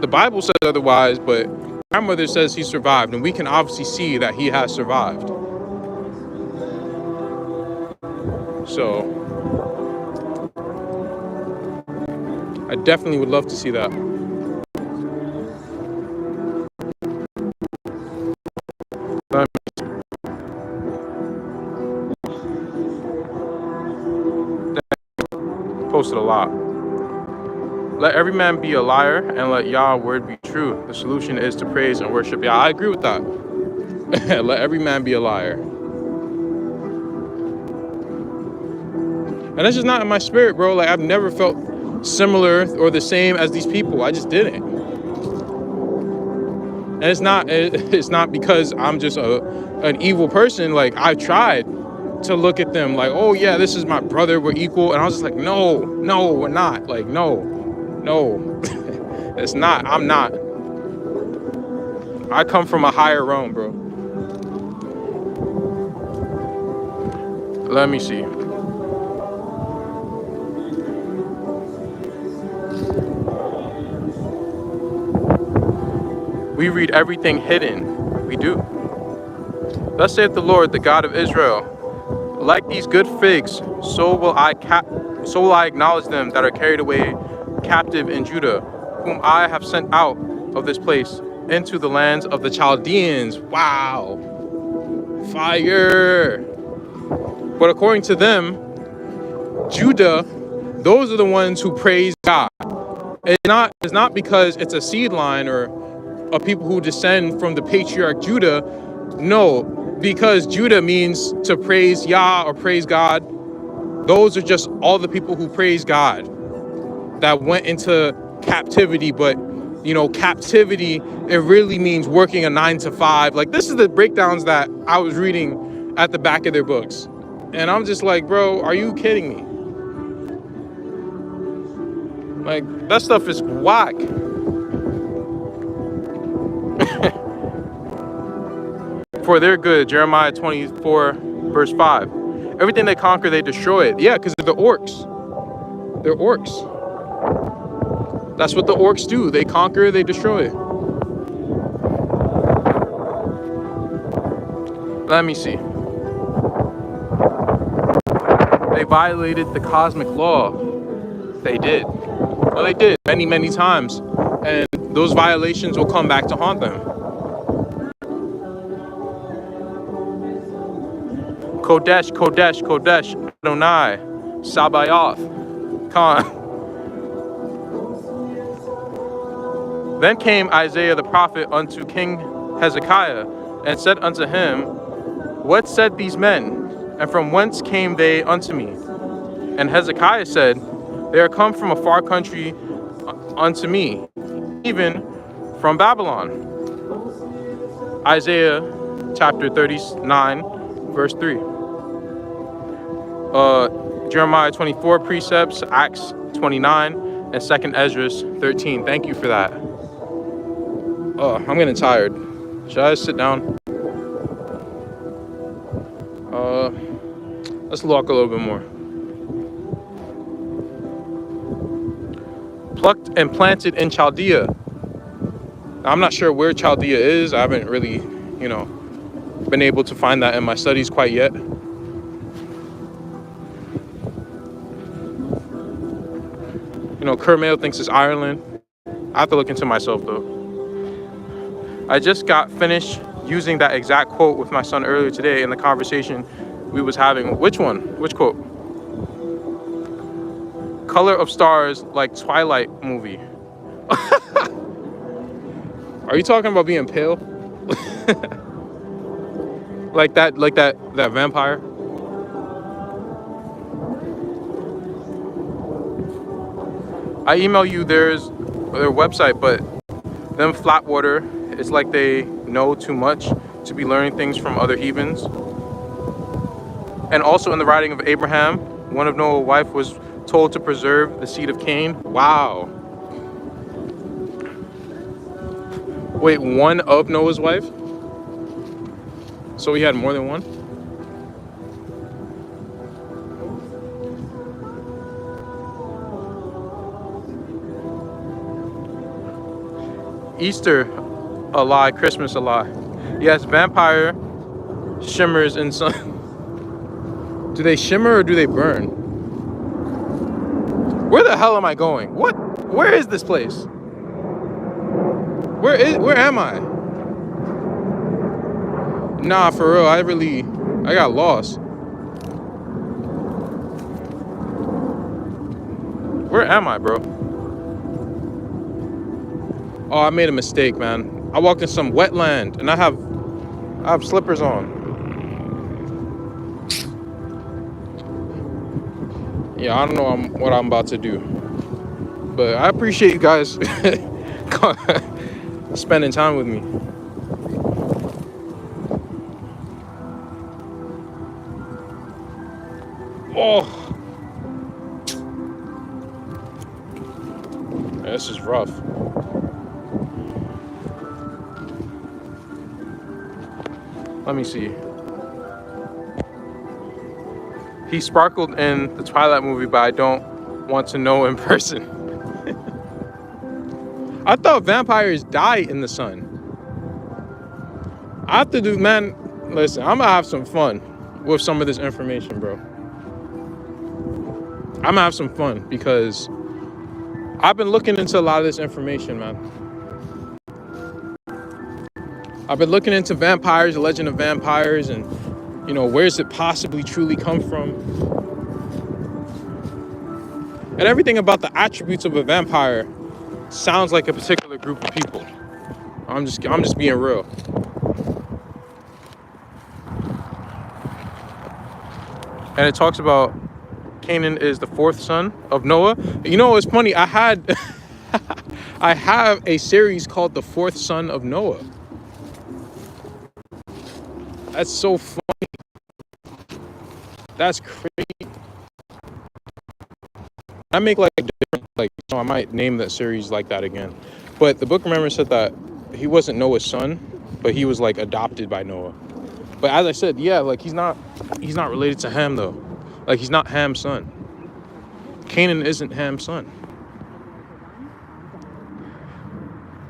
The Bible says otherwise, but grandmother says he survived, and we can obviously see that he has survived. So, I definitely would love to see that. Posted a lot. Let every man be a liar and let Yah's word be true. The solution is to praise and worship Yah. I agree with that. Let every man be a liar. And that's just not in my spirit, bro. Like, I've never felt similar or the same as these people. I just didn't. And it's not because I'm just an evil person. Like, I tried to look at them like, oh yeah, this is my brother, we're equal. And I was just like, no, we're not. Like, no, it's not. I'm not. I come from a higher realm, bro. Let me see. We read everything hidden. We do. Thus saith the Lord, the God of Israel, like these good figs, so will I acknowledge them that are carried away captive in Judah, whom I have sent out of this place into the lands of the Chaldeans. Wow. Fire. But according to them, Judah, those are the ones who praise God. It's not because it's a seed line or a people who descend from the patriarch Judah. No, because Judah means to praise Yah or praise God. Those are just all the people who praise God that went into captivity, but captivity, it really means working a 9 to 5. Like, this is the breakdowns that I was reading at the back of their books. And I'm just like, bro, are you kidding me? Like, that stuff is whack. For their good, Jeremiah 24, verse 5. Everything they conquer, they destroy it. Yeah, because they're the orcs. They're orcs. That's what the orcs do. They conquer, they destroy. Let me see. They violated the cosmic law. They did. Well, they did many, many times. And those violations will come back to haunt them. Kodesh, Kodesh, Kodesh, Adonai, Sabaoth, Khan. Then came Isaiah the prophet unto King Hezekiah, and said unto him, What said these men? And from whence came they unto me? And Hezekiah said, They are come from a far country unto me, even from Babylon. Isaiah chapter 39, verse 3. Jeremiah 24 precepts, Acts 29, and 2nd Ezra 13. Thank you for that. I'm getting tired. Should I sit down? Let's walk a little bit more. Plucked and planted in Chaldea. Now, I'm not sure where Chaldea is. I haven't really, been able to find that in my studies quite yet. Kermail thinks it's Ireland. I have to look into myself, though. I just got finished using that exact quote with my son earlier today in the conversation we was having. Which one? Which quote? Color of stars like Twilight movie. Are you talking about being pale? like that vampire? I email you their website, but them Flatwater, it's like they know too much to be learning things from other heathens. And also in the writing of Abraham, one of Noah's wife was told to preserve the seed of Cain. Wow. Wait, one of Noah's wife? So he had more than one? Easter, a lie. Christmas, a lie. Yes, vampire shimmers in sun. Do they shimmer or do they burn? Where the hell am I going? What? Where is this place? Where am I? Nah, for real, I got lost. Where am I, bro? Oh, I made a mistake, man. I walked in some wetland and I have slippers on. Yeah, I don't know what I'm about to do. But I appreciate you guys spending time with me. Oh. Yeah, this is rough. Let me see. He sparkled in the Twilight movie, but I don't want to know in person. I thought vampires die in the sun. I have to do, man, listen, I'm gonna have some fun with some of this information, bro. I'm gonna have some fun because I've been looking into a lot of this information, man. I've been looking into vampires, the legend of vampires, and, where does it possibly truly come from? And everything about the attributes of a vampire sounds like a particular group of people. I'm just being real. And it talks about Canaan is the fourth son of Noah. It's funny. I I have a series called The Fourth Son of Noah. That's so funny. That's crazy. I make like a different, like, I might name that series like that again. But the book of Remembrance said that he wasn't Noah's son, but he was like adopted by Noah. But as I said, yeah, like he's not related to Ham though. Like he's not Ham's son. Canaan isn't Ham's son.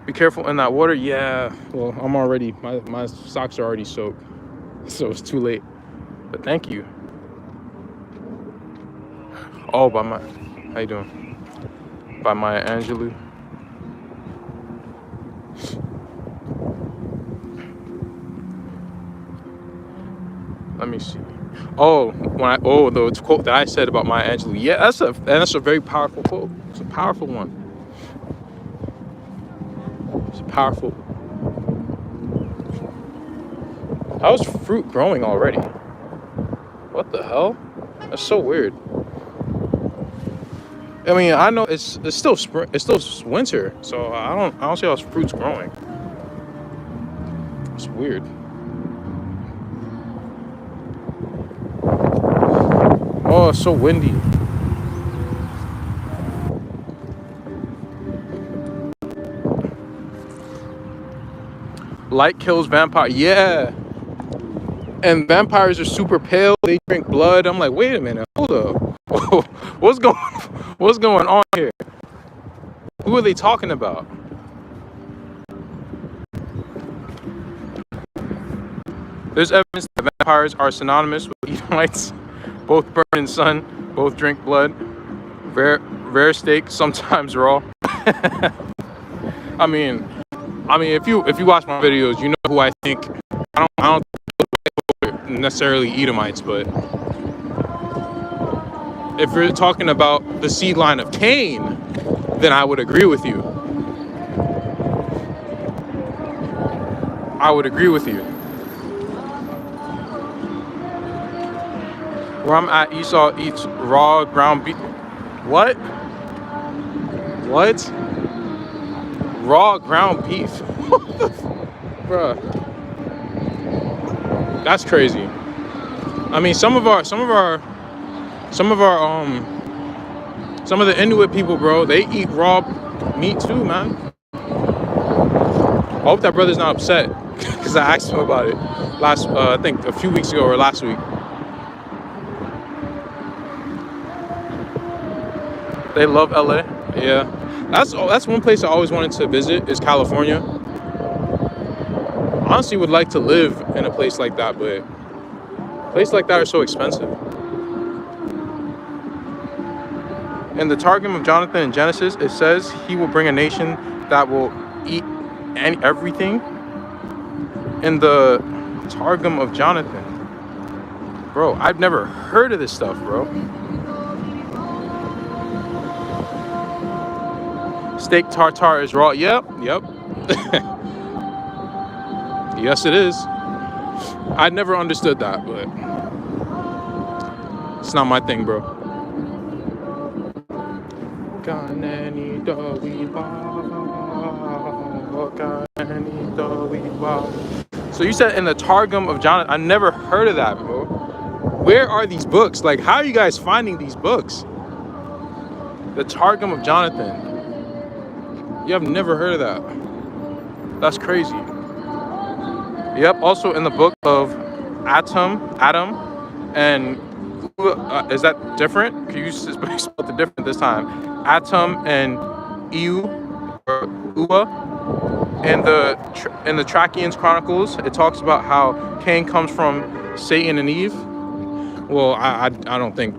Be careful in that water. Yeah, well, I'm already, my socks are already soaked, so it's too late. But thank you. Oh, how you doing? By Maya Angelou. Let me see. The quote that I said about Maya Angelou. Yeah, that's a very powerful quote. It's a powerful one. It's powerful. How's fruit growing already? What the hell? That's so weird. I mean, I know it's still spring, it's still winter, so I don't see how fruit's growing. It's weird. Oh, it's so windy. Light kills vampire. Yeah. And vampires are super pale. They drink blood. I'm like, wait a minute. Hold up. What's going on here? Who are they talking about? There's evidence that vampires are synonymous with Edomites. Both burn in sun. Both drink blood. Rare steak, sometimes raw. I mean, if you watch my videos, you know who I think. I don't think necessarily Edomites, but if you're talking about the seed line of Cain, then I would agree with you. Where I'm at, Esau eats raw ground beef. What? Raw ground beef? Bruh. That's crazy. I mean, some of the Inuit people, bro, they eat raw meat too, man. I hope that brother's not upset because I asked him about it I think a few weeks ago or last week. They love LA. Yeah, that's one place I always wanted to visit is California. Honestly, would like to live in a place like that, but places like that are so expensive. In the Targum of Jonathan in Genesis, it says he will bring a nation that will eat everything. In the Targum of Jonathan, bro, I've never heard of this stuff, bro. Steak tartare is raw. Yep. Yes, it is. I never understood that, but it's not my thing, bro. So you said in the Targum of Jonathan. I never heard of that, bro. Where are these books? Like, how are you guys finding these books? The Targum of Jonathan. You have never heard of that. That's crazy. Yep, also in the book of Adam, and is that different? Can you spell it different this time? Atom and Ew, or Uwa. In the Tracheans Chronicles, it talks about how Cain comes from Satan and Eve. Well, I don't think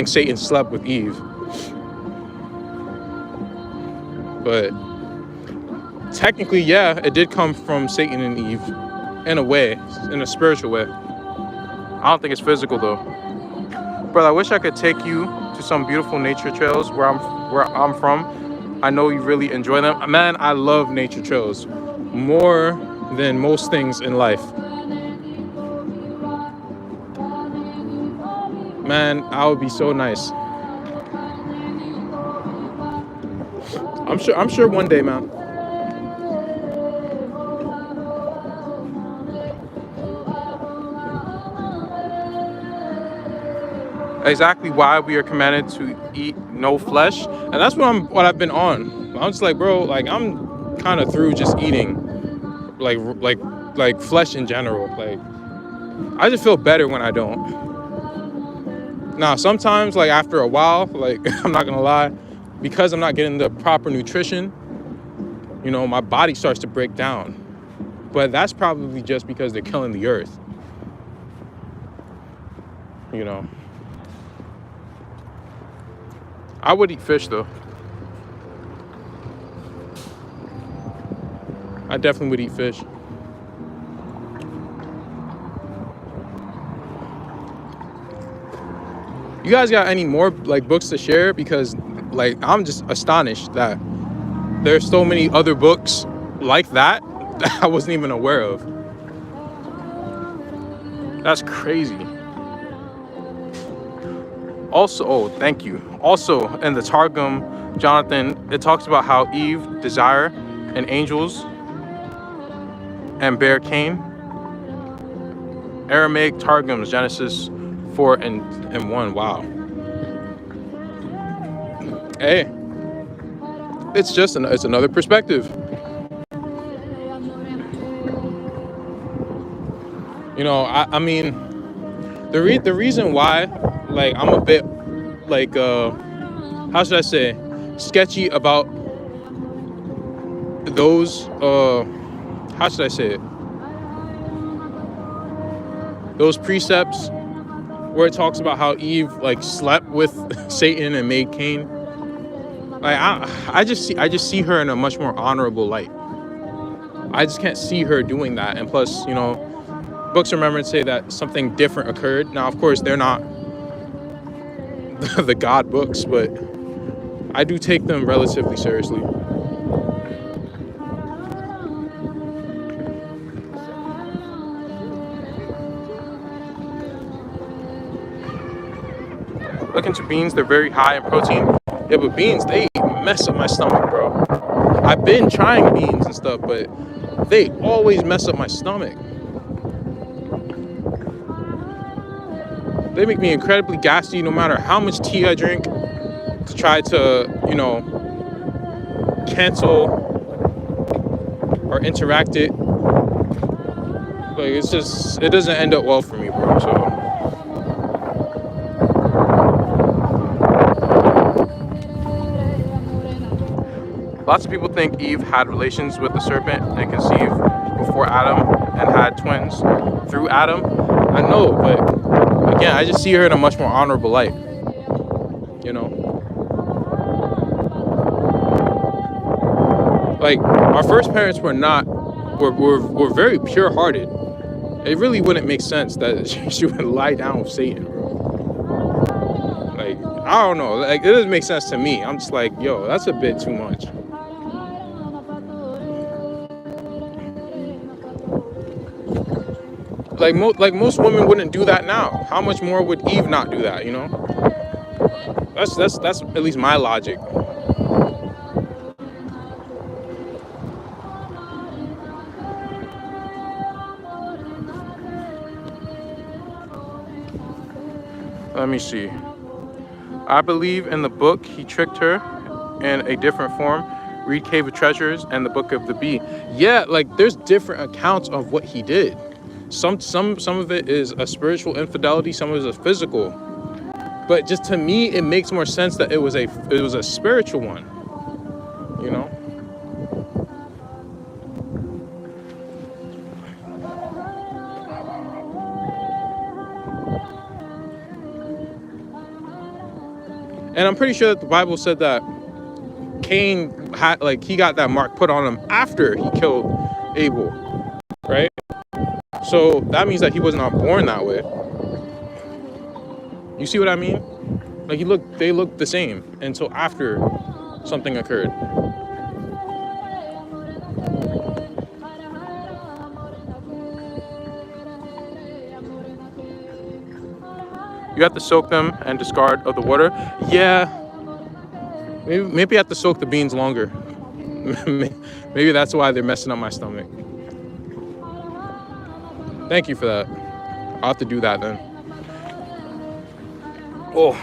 Satan slept with Eve. But technically, yeah, it did come from Satan and Eve in a way, in a spiritual way. I don't think it's physical though. Brother, I wish I could take you to some beautiful nature trails where I'm from. I know you really enjoy them. Man, I love nature trails more than most things in life. Man, I would be so nice. I'm sure one day, man. Exactly why we are commanded to eat no flesh, and that's what I've been on. I'm just like, bro, like I'm kind of through just eating like flesh in general. Like I just feel better when I don't. Now sometimes like after a while, like I'm not gonna lie, because I'm not getting the proper nutrition, you know, my body starts to break down. But that's probably just because they're killing the earth. You know. I would eat fish though. I definitely would eat fish. You guys got any more like books to share? Because like I'm just astonished that there's so many other books like that I wasn't even aware of. That's crazy. Also, oh, thank you. Also, in the Targum, Jonathan, it talks about how Eve desire and angels and bear Cain. Aramaic Targums, Genesis 4 and 1. Wow. Hey, it's another perspective. You know, I mean, the reason why, like, I'm a bit, like, how should I say, sketchy about those, how should I say it? Those precepts where it talks about how Eve, like, slept with Satan and made Cain. Like, I just see her in a much more honorable light. I just can't see her doing that. And plus, you know, books of remembrance say that something different occurred. Now, of course, they're not the God books, but I do take them relatively seriously. Look into beans, they're very high in protein. Yeah, but beans, they mess up my stomach, bro. I've been trying beans and stuff, but they always mess up my stomach. They make me incredibly gassy no matter how much tea I drink to try to, you know, cancel or interact it. Like, it's just, it doesn't end up well for me, bro, so. Lots of people think Eve had relations with the serpent and conceived before Adam and had twins through Adam. I know, but again, I just see her in a much more honorable light, you know? Like, our first parents were very pure-hearted. It really wouldn't make sense that she would lie down with Satan, bro. Like, I don't know. Like, it doesn't make sense to me. I'm just like, yo, that's a bit too much. Like most women wouldn't do that now. How much more would Eve not do that, you know? That's at least my logic. Let me see. I believe in the book he tricked her in a different form. Read Cave of Treasures and the Book of the Bee. Yeah, like there's different accounts of what he did. Some of it is a spiritual infidelity, some of it is a physical. But just to me, it makes more sense that it was a spiritual one. You know? And I'm pretty sure that the Bible said that Cain had, like, he got that mark put on him after he killed Abel, right? So that means that he was not born that way. You see what I mean? Like, they looked the same until after something occurred. You have to soak them and discard of the water. Yeah, maybe you have to soak the beans longer. Maybe that's why they're messing up my stomach. Thank you for that. I'll have to do that then. Oh.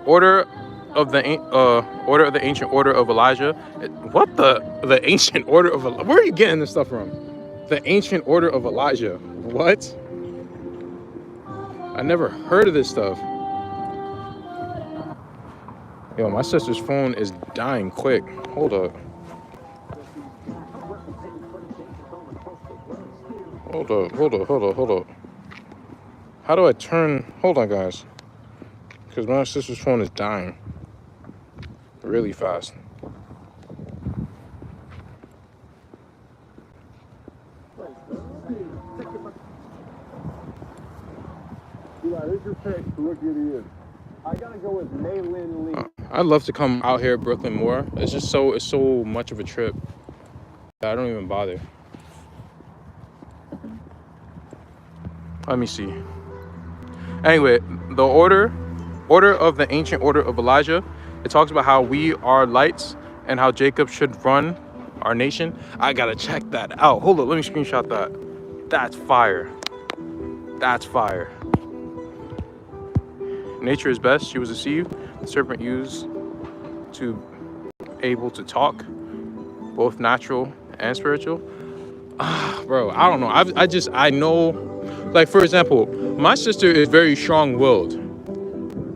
Order of the Ancient Order of Elijah. What the Ancient Order of Elijah? Where are you getting this stuff from? The Ancient Order of Elijah. What? I never heard of this stuff. Yo, my sister's phone is dying quick. Hold up. Hold up. How do I turn? Hold on, guys. Because my sister's phone is dying really fast. I gotta go with Maylin Lee. I'd love to come out here, Brooklyn, more. It's so much of a trip that I don't even bother. Let me see. Anyway, the order of the Ancient Order of Elijah, it talks about how we are lights and how Jacob should run our nation. I gotta check that out. Hold up, let me screenshot that. That's fire. That's fire. Nature is best. She was deceived. The serpent used to able to talk, both natural and spiritual. Bro, I don't know. I know, like, for example, my sister is very strong-willed.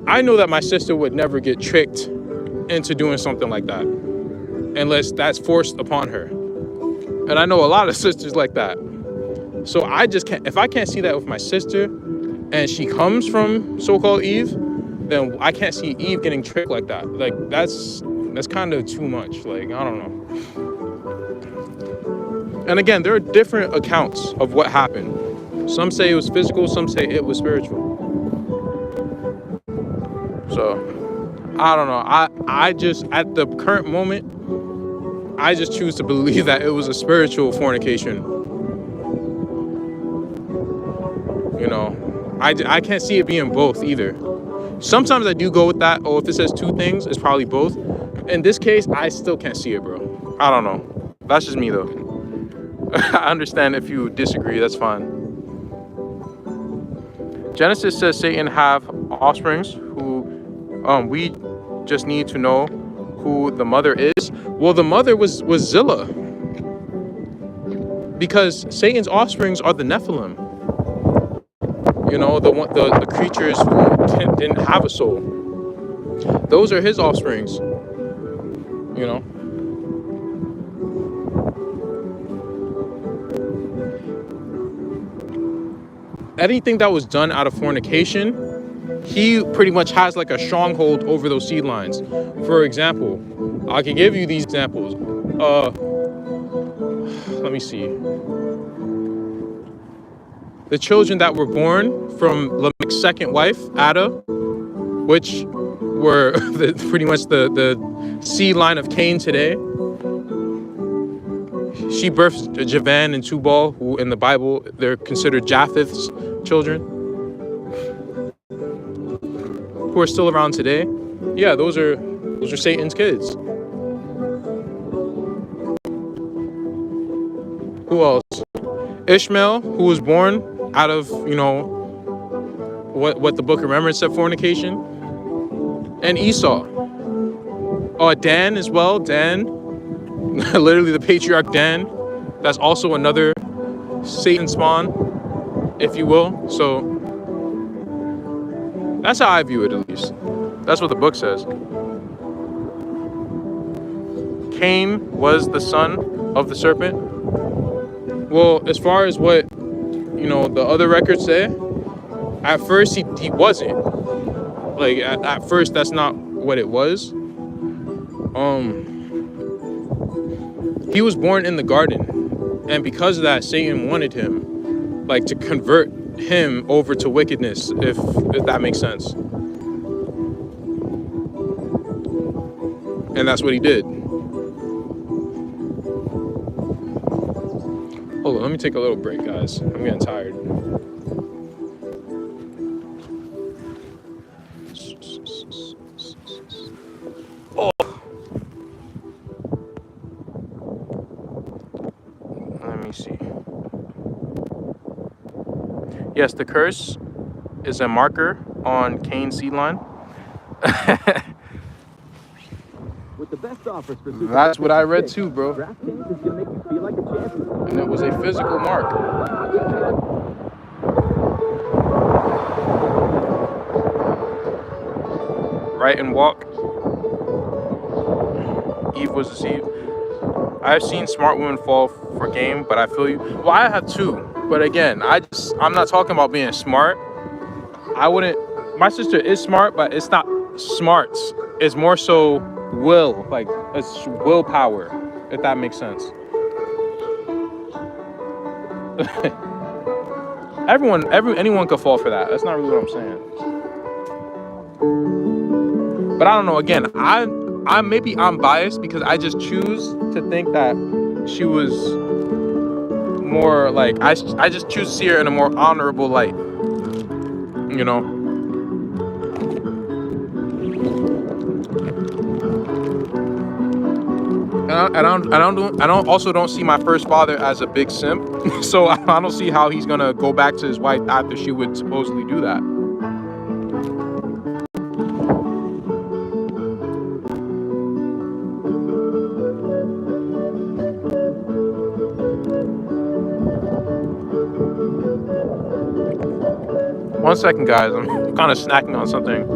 I know that my sister would never get tricked into doing something like that unless that's forced upon her. And I know a lot of sisters like that. So I just can't, if I can't see that with my sister and she comes from so-called Eve, then I can't see Eve getting tricked like that. Like, that's kind of too much. Like, I don't know. And again, there are different accounts of what happened. Some say it was physical, some say it was spiritual. So, I don't know. I just, at the current moment, I just choose to believe that it was a spiritual fornication. You know, I can't see it being both either. Sometimes I do go with that. Oh, if it says two things, it's probably both. In this case, I still can't see it, bro. I don't know. That's just me, though. I understand if you disagree. That's fine. Genesis says Satan have offsprings who we just need to know who the mother is. Well, the mother was Zillah, because Satan's offsprings are the Nephilim. You know, the creatures who didn't have a soul. Those are his offsprings. You know. Anything that was done out of fornication, he pretty much has like a stronghold over those seed lines. For example, I can give you these examples. Let me see. The children that were born from Lamech's second wife, Ada, which were pretty much the seed line of Cain today. She birthed Javan and Tubal, who in the Bible, they're considered Japheth's children, who are still around today. Yeah, those are Satan's kids. Who else? Ishmael, who was born out of, you know, what the book of Remembrance said, fornication. And Esau. Dan as well. Dan, literally the patriarch Dan. That's also another Satan spawn, if you will. So that's how I view it, at least. That's what the book says. Cain was the son of the serpent. Well, as far as what, you know, the other records say, at first he wasn't. Like, at first, that's not what it was. He was born in the garden. And because of that, Satan wanted him, like, to convert him over to wickedness, if that makes sense. And that's what he did. Hold on, let me take a little break, guys. I'm getting tired. me see. Yes, the curse is a marker on Kane's seed line. With the best offers for Super That's what I read Six, too, bro. DraftKings is gonna make you feel like a champion. And it was a physical mark. Right and walk. Eve was deceived. I've seen smart women fall for game, but I feel you. Well, I have too. But again, I'm not talking about being smart. I wouldn't. My sister is smart, but it's not smarts. It's more so will, like it's willpower, if that makes sense. Anyone could fall for that. That's not really what I'm saying. But I don't know. Again, maybe I'm biased because I just choose to think that she was more like I just choose to see her in a more honorable light. You know. And I don't see my first father as a big simp. So I don't see how he's gonna go back to his wife after she would supposedly do that. One second, guys. I'm kind of snacking on something.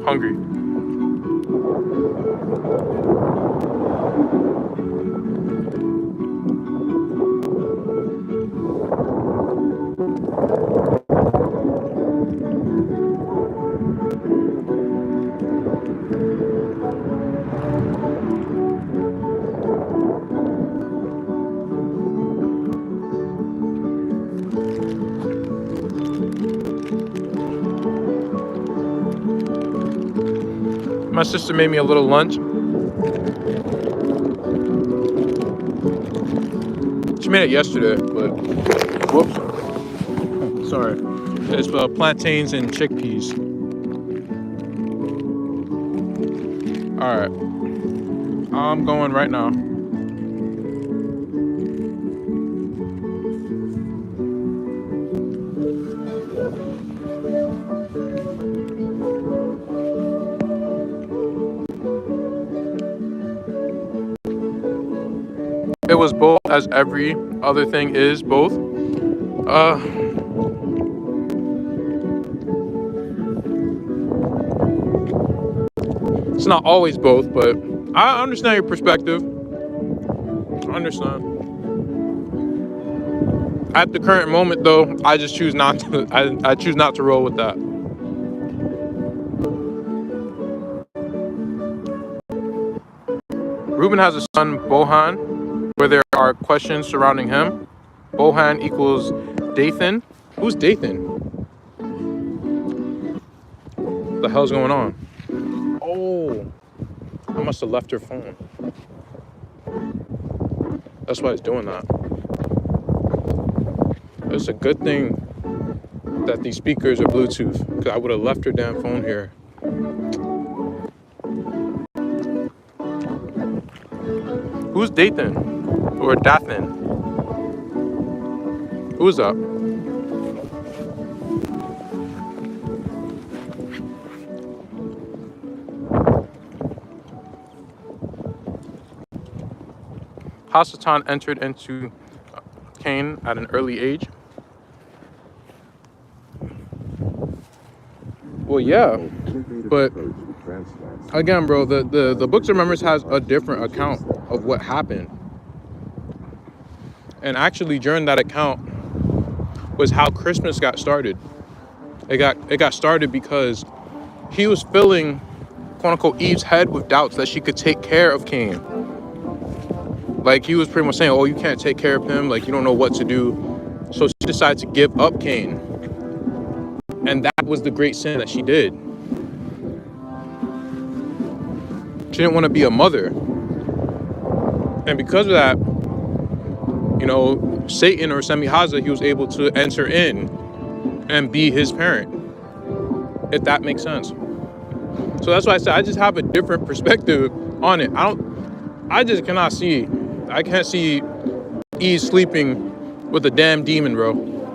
Hungry. My sister made me a little lunch. She made it yesterday, but whoops. Sorry. It's plantains and chickpeas. All right. I'm going right now. It was both, as every other thing is both. It's not always both, but I understand your perspective. I understand. At the current moment, though, I just choose not to. I choose not to roll with that. Ruben has a son, Bohan, where there are questions surrounding him. Bohan equals Dathan. Who's Dathan? What the hell's going on? Oh, I must have left her phone. That's why it's doing that. It's a good thing that these speakers are Bluetooth, because I would have left her damn phone here. Who's Dathan? Or Dathan? Who's up? Hasatan entered into Cain at an early age. Well, yeah, but again, bro, the Books of Remembrance has a different account of what happened. And actually, during that account was how Christmas got started. It got started because he was filling, quote unquote, Eve's head with doubts that she could take care of Cain. Like, he was pretty much saying, oh, you can't take care of him. Like, you don't know what to do. So she decided to give up Cain. And that was the great sin that she did. She didn't want to be a mother. And because of that, you know, Satan or Semihaza, he was able to enter in and be his parent, if that makes sense. So that's why I said I just have a different perspective on it. I just cannot see. I can't see Eve sleeping with a damn demon, bro.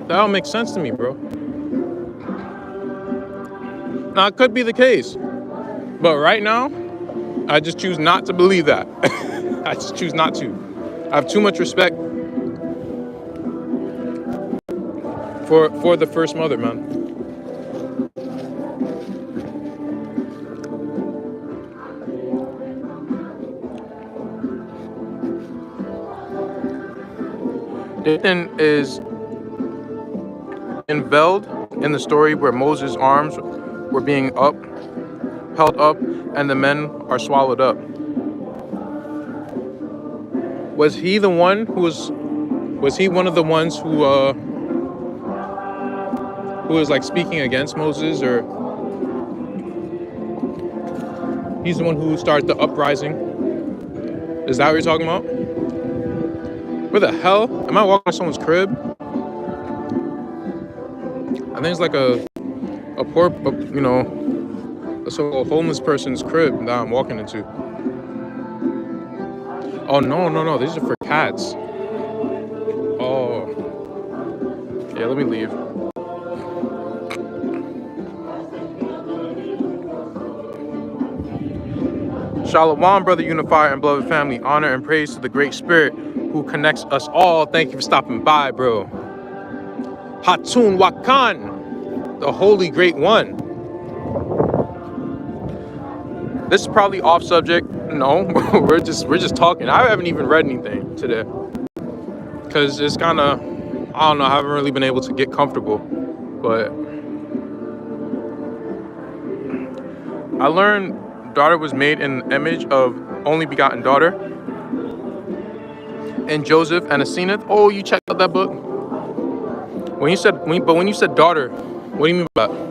That don't make sense to me, bro. Now, it could be the case. But right now, I just choose not to believe that. I just choose not to. I have too much respect for the first mother, man. Dathan is enveloped in the story where Moses' arms were being held up, and the men are swallowed up. Was he the one who was he one of the ones who was like speaking against Moses, or he's the one who started the uprising? Is that what you're talking about? Where the hell? Am I walking to someone's crib? I think it's like a poor, you know, a so-called homeless person's crib that I'm walking into. Oh, no. These are for cats. Oh. Yeah, let me leave. Shalom, brother unifier and beloved family. Honor and praise to the great spirit who connects us all. Thank you for stopping by, bro. Hatun Wakan, the holy great one. This is probably off subject. No, we're just talking. I haven't even read anything today because it's kind of, I don't know, I haven't really been able to get comfortable. But I learned daughter was made in the image of only begotten daughter. And Joseph and Asenath. Oh, you checked out that book? When you said daughter, what do you mean by that?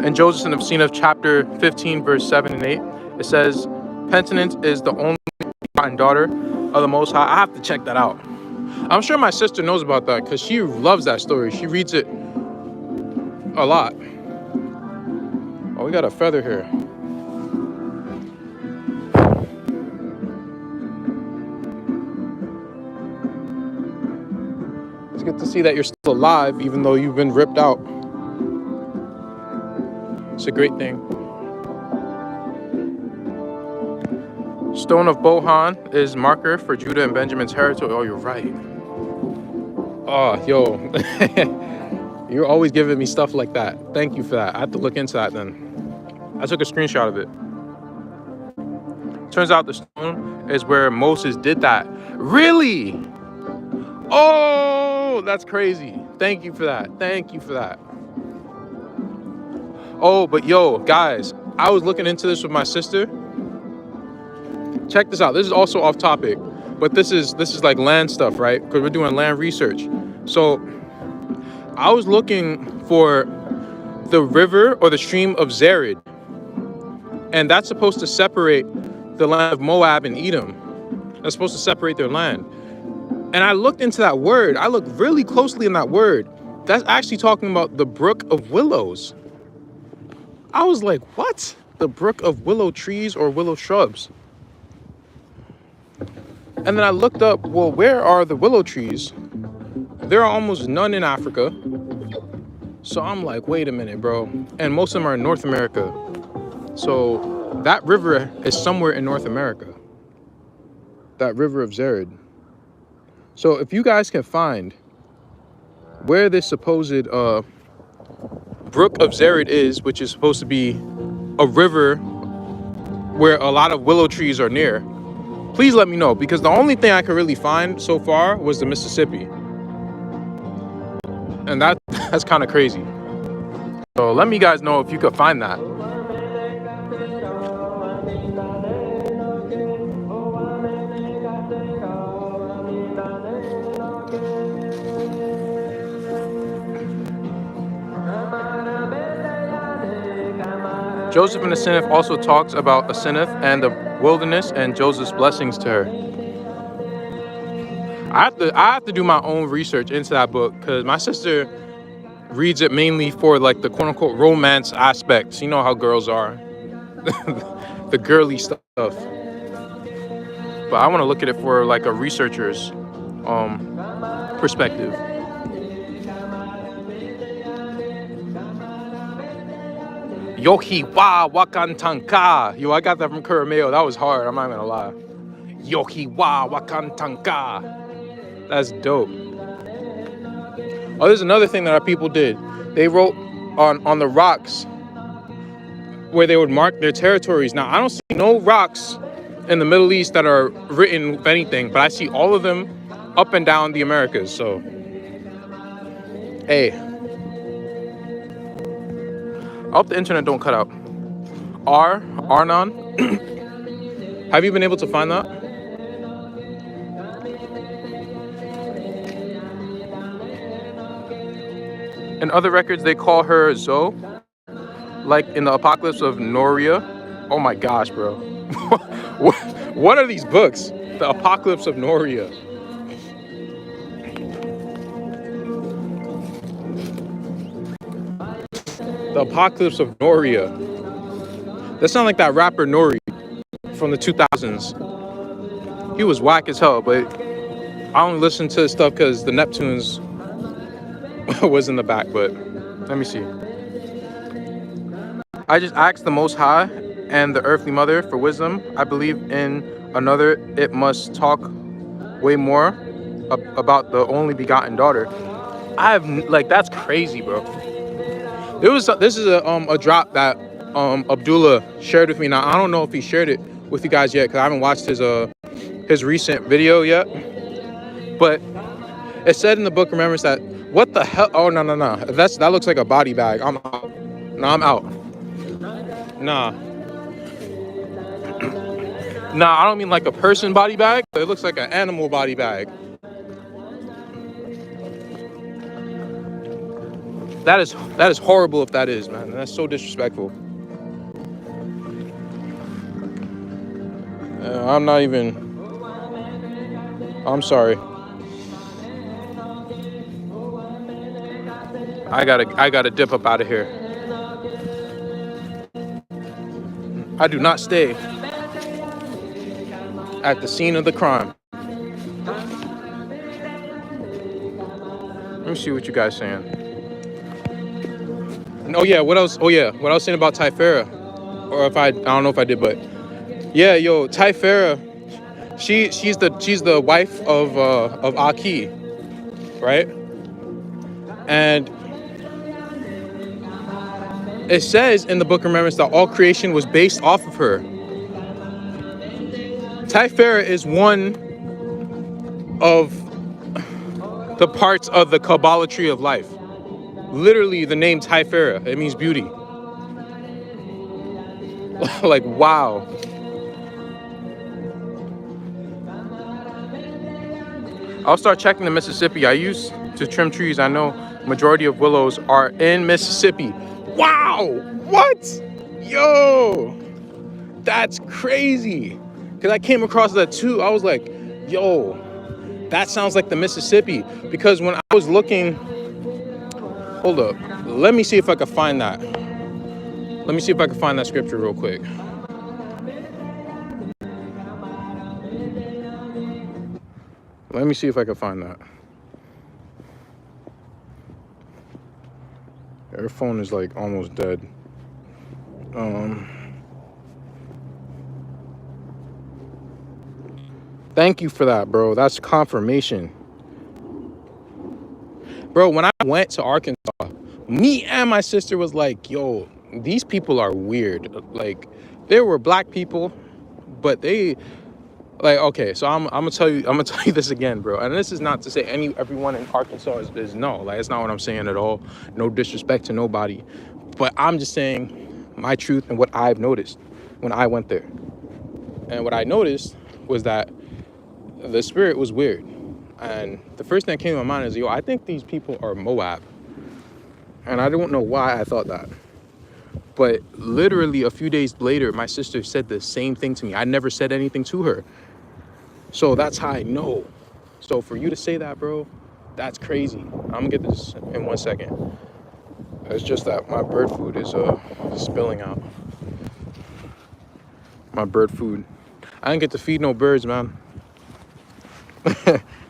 In Joseph and Asenath, chapter 15, verse 7 and 8, it says, Penitence is the only begotten daughter of the Most High. I have to check that out. I'm sure my sister knows about that because she loves that story. She reads it a lot. Oh, we got a feather here. It's good to see that you're still alive, even though you've been ripped out. It's a great thing. Stone of Bohan is marker for Judah and Benjamin's territory. Oh, you're right. Oh, yo. You're always giving me stuff like that. Thank you for that. I have to look into that then. I took a screenshot of it. Turns out the stone is where Moses did that. Really? Oh, that's crazy. Thank you for that. Thank you for that. Oh, but yo, guys, I was looking into this with my sister. Check this out. This is also off topic, but this is like land stuff, right? Because we're doing land research. So I was looking for the river or the stream of Zered, and that's supposed to separate the land of Moab and Edom. That's supposed to separate their land. And I looked into that word. I looked really closely in that word. That's actually talking about the brook of willows. I was like, what? The brook of willow trees or willow shrubs? And then I looked up, well, where are the willow trees? There are almost none in Africa. So I'm like, wait a minute, bro. And most of them are in North America. So that river is somewhere in North America. That river of Zered. So if you guys can find where this supposed brook of Zered is, which is supposed to be a river where a lot of willow trees are near, please let me know, because the only thing I could really find so far was the Mississippi. And that's kind of crazy. So let me guys know if you could find that. Joseph and Asenath also talks about Asenath and the wilderness and Joseph's blessings to her. I have to do my own research into that book because my sister reads it mainly for like the quote unquote romance aspects. You know how girls are. The girly stuff. but I want to look at it for like a researcher's perspective. Yoki wa wakantanka. Yo, I got that from Kurameo. That was hard. I'm not gonna lie. Yoki wa wakantanka. That's dope. Oh, there's another thing that our people did. They wrote on the rocks where they would mark their territories. Now, I don't see no rocks in the Middle East that are written with anything, but I see all of them up and down the Americas. So, hey, I hope the internet don't cut out. Arnon, have you been able to find that? In other records, they call her Zoe, like in the Apocalypse of Noria. Oh my gosh, bro. What are these books? The Apocalypse of Noria. The Apocalypse of Noria. That sounds like that rapper Nori from the 2000s. He was whack as hell, but I only listened to his stuff because the Neptunes was in the back, but let me see. I just asked the Most High and the Earthly Mother for wisdom. I believe in another. It must talk way more about the only begotten daughter. That's crazy, bro. This is a drop that Abdullah shared with me. Now I don't know if he shared it with you guys yet because I haven't watched his recent video yet. But it said in the book, remembrance, that what the hell? Oh no. That looks like a body bag. I'm out. Nah, I'm out. Nah, I don't mean like a person body bag. It looks like an animal body bag. That is horrible if that is, man. That's so disrespectful. I'm not even. I'm sorry. I gotta dip up out of here. I do not stay at the scene of the crime. Let me see what you guys saying. Oh yeah, what else? Oh yeah, what I was saying about Typhera, or if I don't know if I did, but yeah, yo, Typhera, she's the wife of Aki, right? And it says in the Book of Remembrance that all creation was based off of her. Typhera is one of the parts of the Kabbalah tree of life. Literally, the name Typhera, it means beauty. Like, wow. I'll start checking the Mississippi. I used to trim trees. I know majority of willows are in Mississippi. Wow, what? Yo, that's crazy. Because I came across that too. I was like, yo, that sounds like the Mississippi. Because when I was looking, hold up, let me see if I can find that. Let me see if I can find that scripture real quick. Let me see if I can find that. Her phone is like almost dead. Thank you for that, bro. That's confirmation. Bro, when I went to Arkansas, me and my sister was like, yo, these people are weird. Like, there were black people, but they, like, okay, so I'm gonna tell you this again, bro. And this is not to say everyone in Arkansas is no, like, it's not what I'm saying at all. No disrespect to nobody. But I'm just saying my truth and what I've noticed when I went there. And what I noticed was that the spirit was weird. And the first thing that came to my mind is, yo, I think these people are Moab. And I don't know why I thought that. But literally a few days later, my sister said the same thing to me. I never said anything to her. So that's how I know. So for you to say that, bro, that's crazy. I'm gonna get this in 1 second. It's just that my bird food is spilling out. My bird food. I didn't get to feed no birds, man.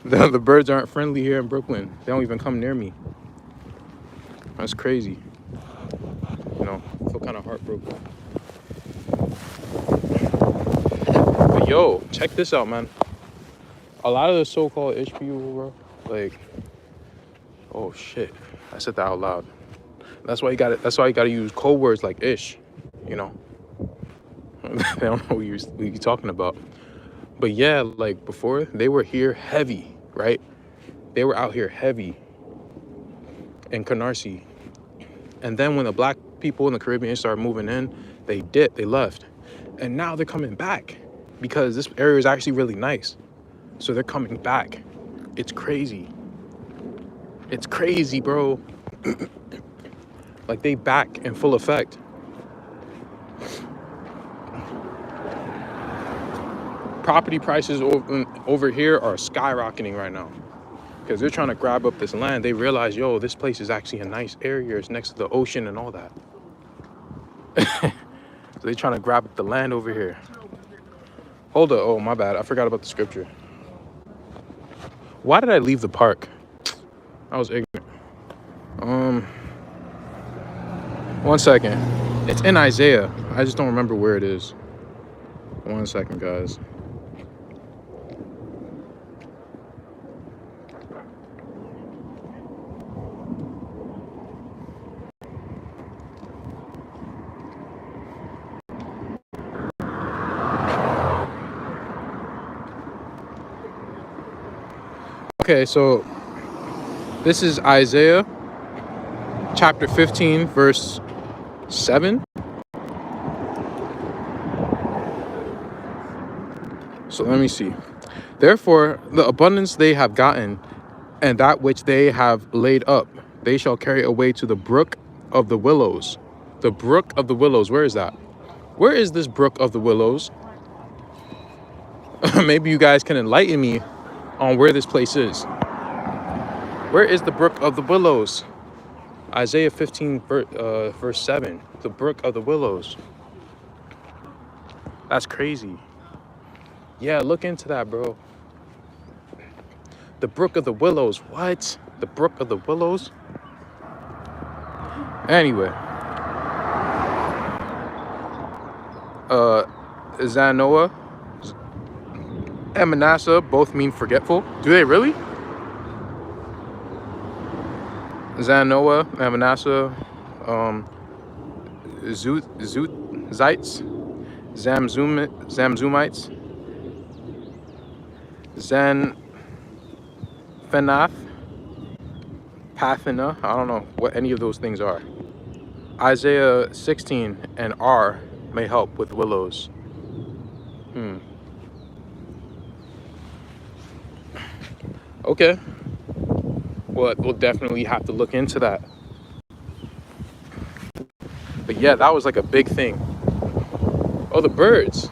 The birds aren't friendly here in Brooklyn. They don't even come near me. That's crazy. You know, I feel kind of heartbroken. But yo, check this out, man. A lot of the so-called ish people, bro, like, oh shit, I said that out loud. That's why you got it. That's why you got to use code words like ish. You know, they don't know what you're talking about. But yeah, like before, they were here heavy, right? They were out here heavy in Canarsie. And then when the black people in the Caribbean started moving in, they dipped, they left. And now they're coming back because this area is actually really nice. So they're coming back. It's crazy. It's crazy, bro. Like they back in full effect. Property prices over here are skyrocketing right now because they're trying to grab up this land. They realize, yo, this place is actually a nice area. It's next to the ocean and all that. So they're trying to grab up the land over here. Hold up. Oh, my bad. I forgot about the scripture. Why did I leave the park? I was ignorant. 1 second. It's in Isaiah. I just don't remember where it is. 1 second, guys. Okay, so this is Isaiah chapter 15, verse 7. So let me see. Therefore, the abundance they have gotten, and that which they have laid up, they shall carry away to the brook of the willows. The brook of the willows, where is that? Where is this brook of the willows? Maybe you guys can enlighten me on where this place is. Where is the brook of the willows? Isaiah 15, verse 7. The brook of the willows. That's crazy. Yeah, look into that, bro. The brook of the willows. What? The brook of the willows? Anyway. Zanoah and Manasseh both mean forgetful. Do they really? Zanoah and Manasseh, Zites, Zamzumites, Zanphenath, Pathina. I don't know what any of those things are. Isaiah 16 and R may help with willows. Okay. Well, we'll definitely have to look into that. But yeah, that was like a big thing. Oh, the birds.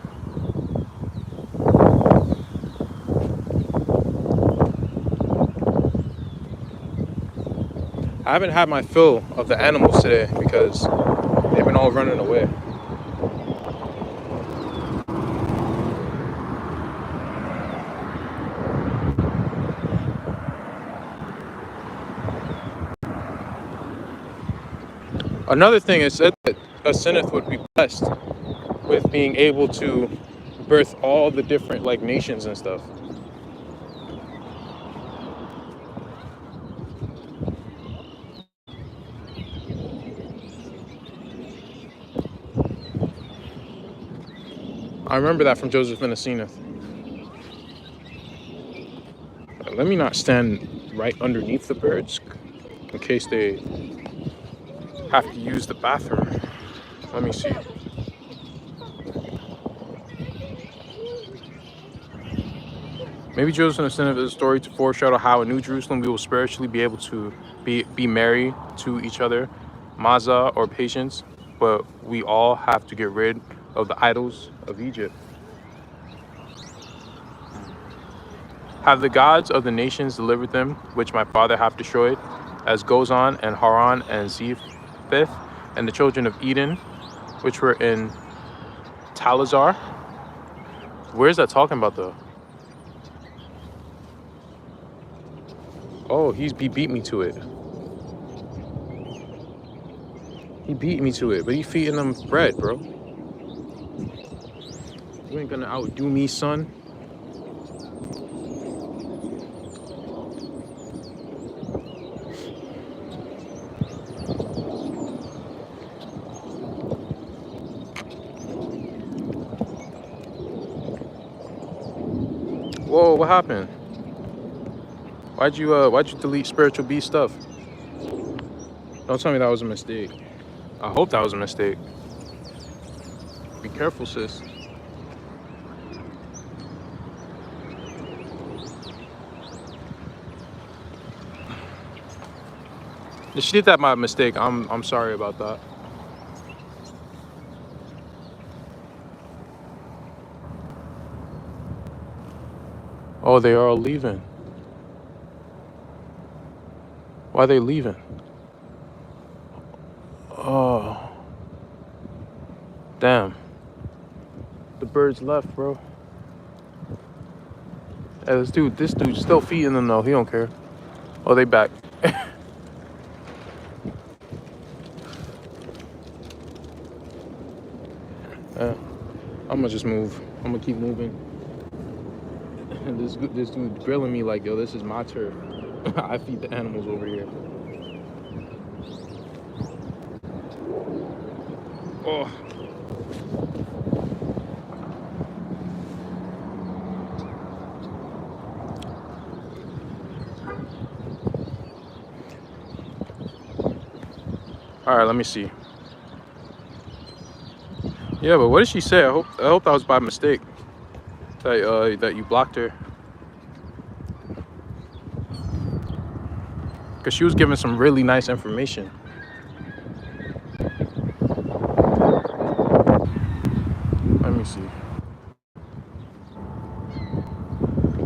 I haven't had my fill of the animals today because they've been all running away. Another thing is that a Sinneth would be blessed with being able to birth all the different like nations and stuff. I remember that from Joseph and the Zenith. Let me not stand right underneath the birds in case they have to use the bathroom. Let me see. Maybe Joseph and the Zenith is a story to foreshadow how in New Jerusalem we will spiritually be able to be married to each other, Mazah or patience, but we all have to get rid of the idols of Egypt. Have the gods of the nations delivered them, which my father hath destroyed, as Gozan and Haran and Zephith, and the children of Eden, which were in Talazar? Where's that talking about though? Oh, he beat me to it. He beat me to it, but he feeding them bread, bro. You ain't gonna outdo me, son. Whoa, what happened? Why'd you delete spiritual beast stuff? Don't tell me that was a mistake. I hope that was a mistake. Be careful, sis. If she did that by mistake, I'm sorry about that. Oh, they are all leaving. Why are they leaving? Oh. Damn. The birds left, bro. Hey, this dude's still feeding them though. He don't care. Oh, they back. I'm gonna just move. I'm gonna keep moving. And this dude grilling me like, yo, this is my turf. I feed the animals over here. Oh. All right, let me see. Yeah, but what did she say? I hope that was by mistake. That you blocked her. Cause she was giving some really nice information. Let me see.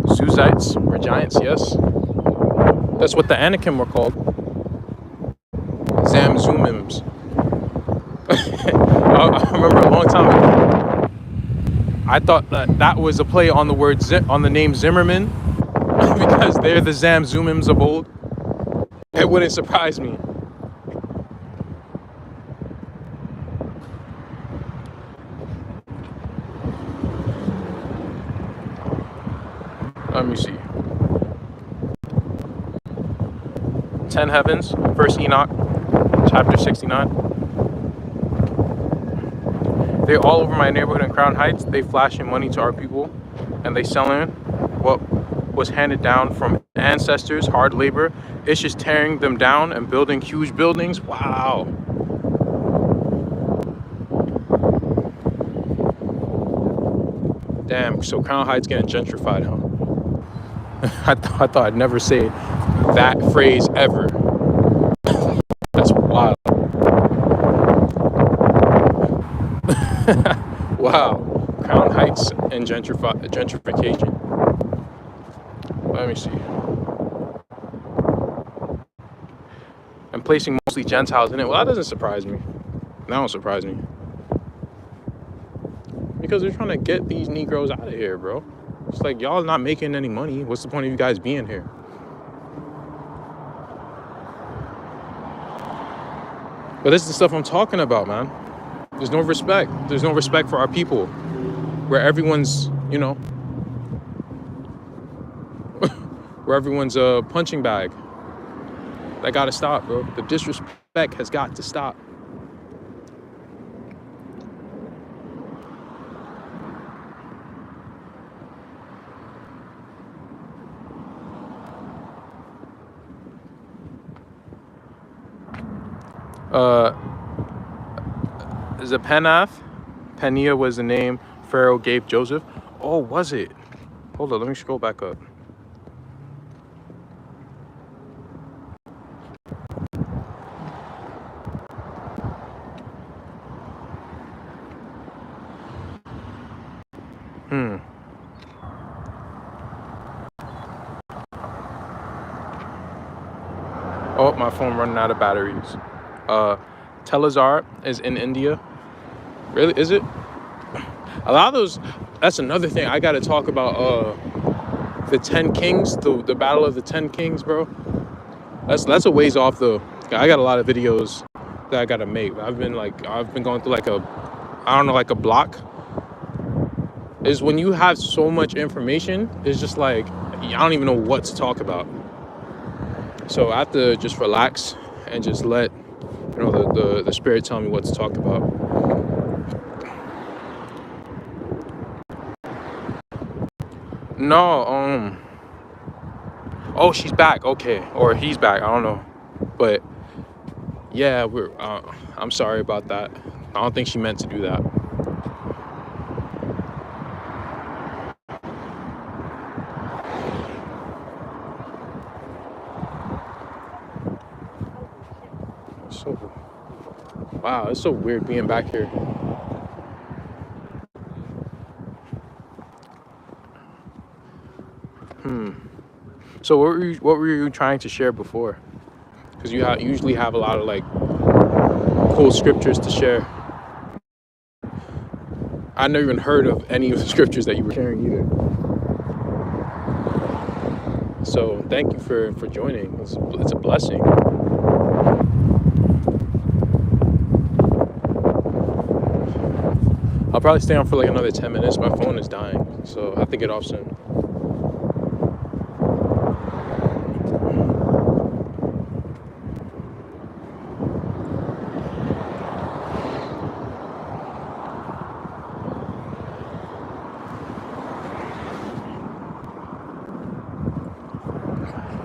Suzites were giants, yes. That's what the Anakim were called. Zamzumims. I remember a long time ago, I thought that was a play on the word on the name Zimmerman, because they're the Zamzumims of old. It wouldn't surprise me. Let me see. 10 heavens, 1 Enoch, chapter 69. They're all over my neighborhood in Crown Heights. They flashing money to our people, and they selling what was handed down from ancestors, hard labor. It's just tearing them down and building huge buildings. Wow. Damn, so Crown Heights getting gentrified, huh? I thought I'd never say that phrase ever. That's wild. Wow, Crown Heights and gentrification. Let me see. And placing mostly Gentiles in it. Well, that doesn't surprise me. That don't surprise me. Because they're trying to get these Negroes out of here, bro. It's like, y'all not making any money. What's the point of you guys being here? But this is the stuff I'm talking about, man. There's no respect. There's no respect for our people. Where everyone's, you know, where everyone's a punching bag. That gotta stop, bro. The disrespect has got to stop. Zaphenath, Peniah was the name Pharaoh gave Joseph. Oh, was it? Hold on, let me scroll back up. Oh, my phone running out of batteries. Telazar is in India. Really? Is it? A lot of those, that's another thing I gotta talk about. The 10 Kings, the Battle of the 10 Kings, bro. That's a ways off though. I got a lot of videos that I gotta make. I've been going through like like a block. Is when you have so much information, it's just like I don't even know what to talk about. So I have to just relax and just let the spirit tell me what to talk about. No, oh, she's back. Okay, or he's back. I don't know, but yeah, I'm sorry about that. I don't think she meant to do that. So, wow, it's so weird being back here. So what were you trying to share before? Because you usually have a lot of like cool scriptures to share. I never even heard of any of the scriptures that you were sharing either. So thank you for joining. It's a blessing. I'll probably stay on for like another 10 minutes. My phone is dying, so I have to get off soon.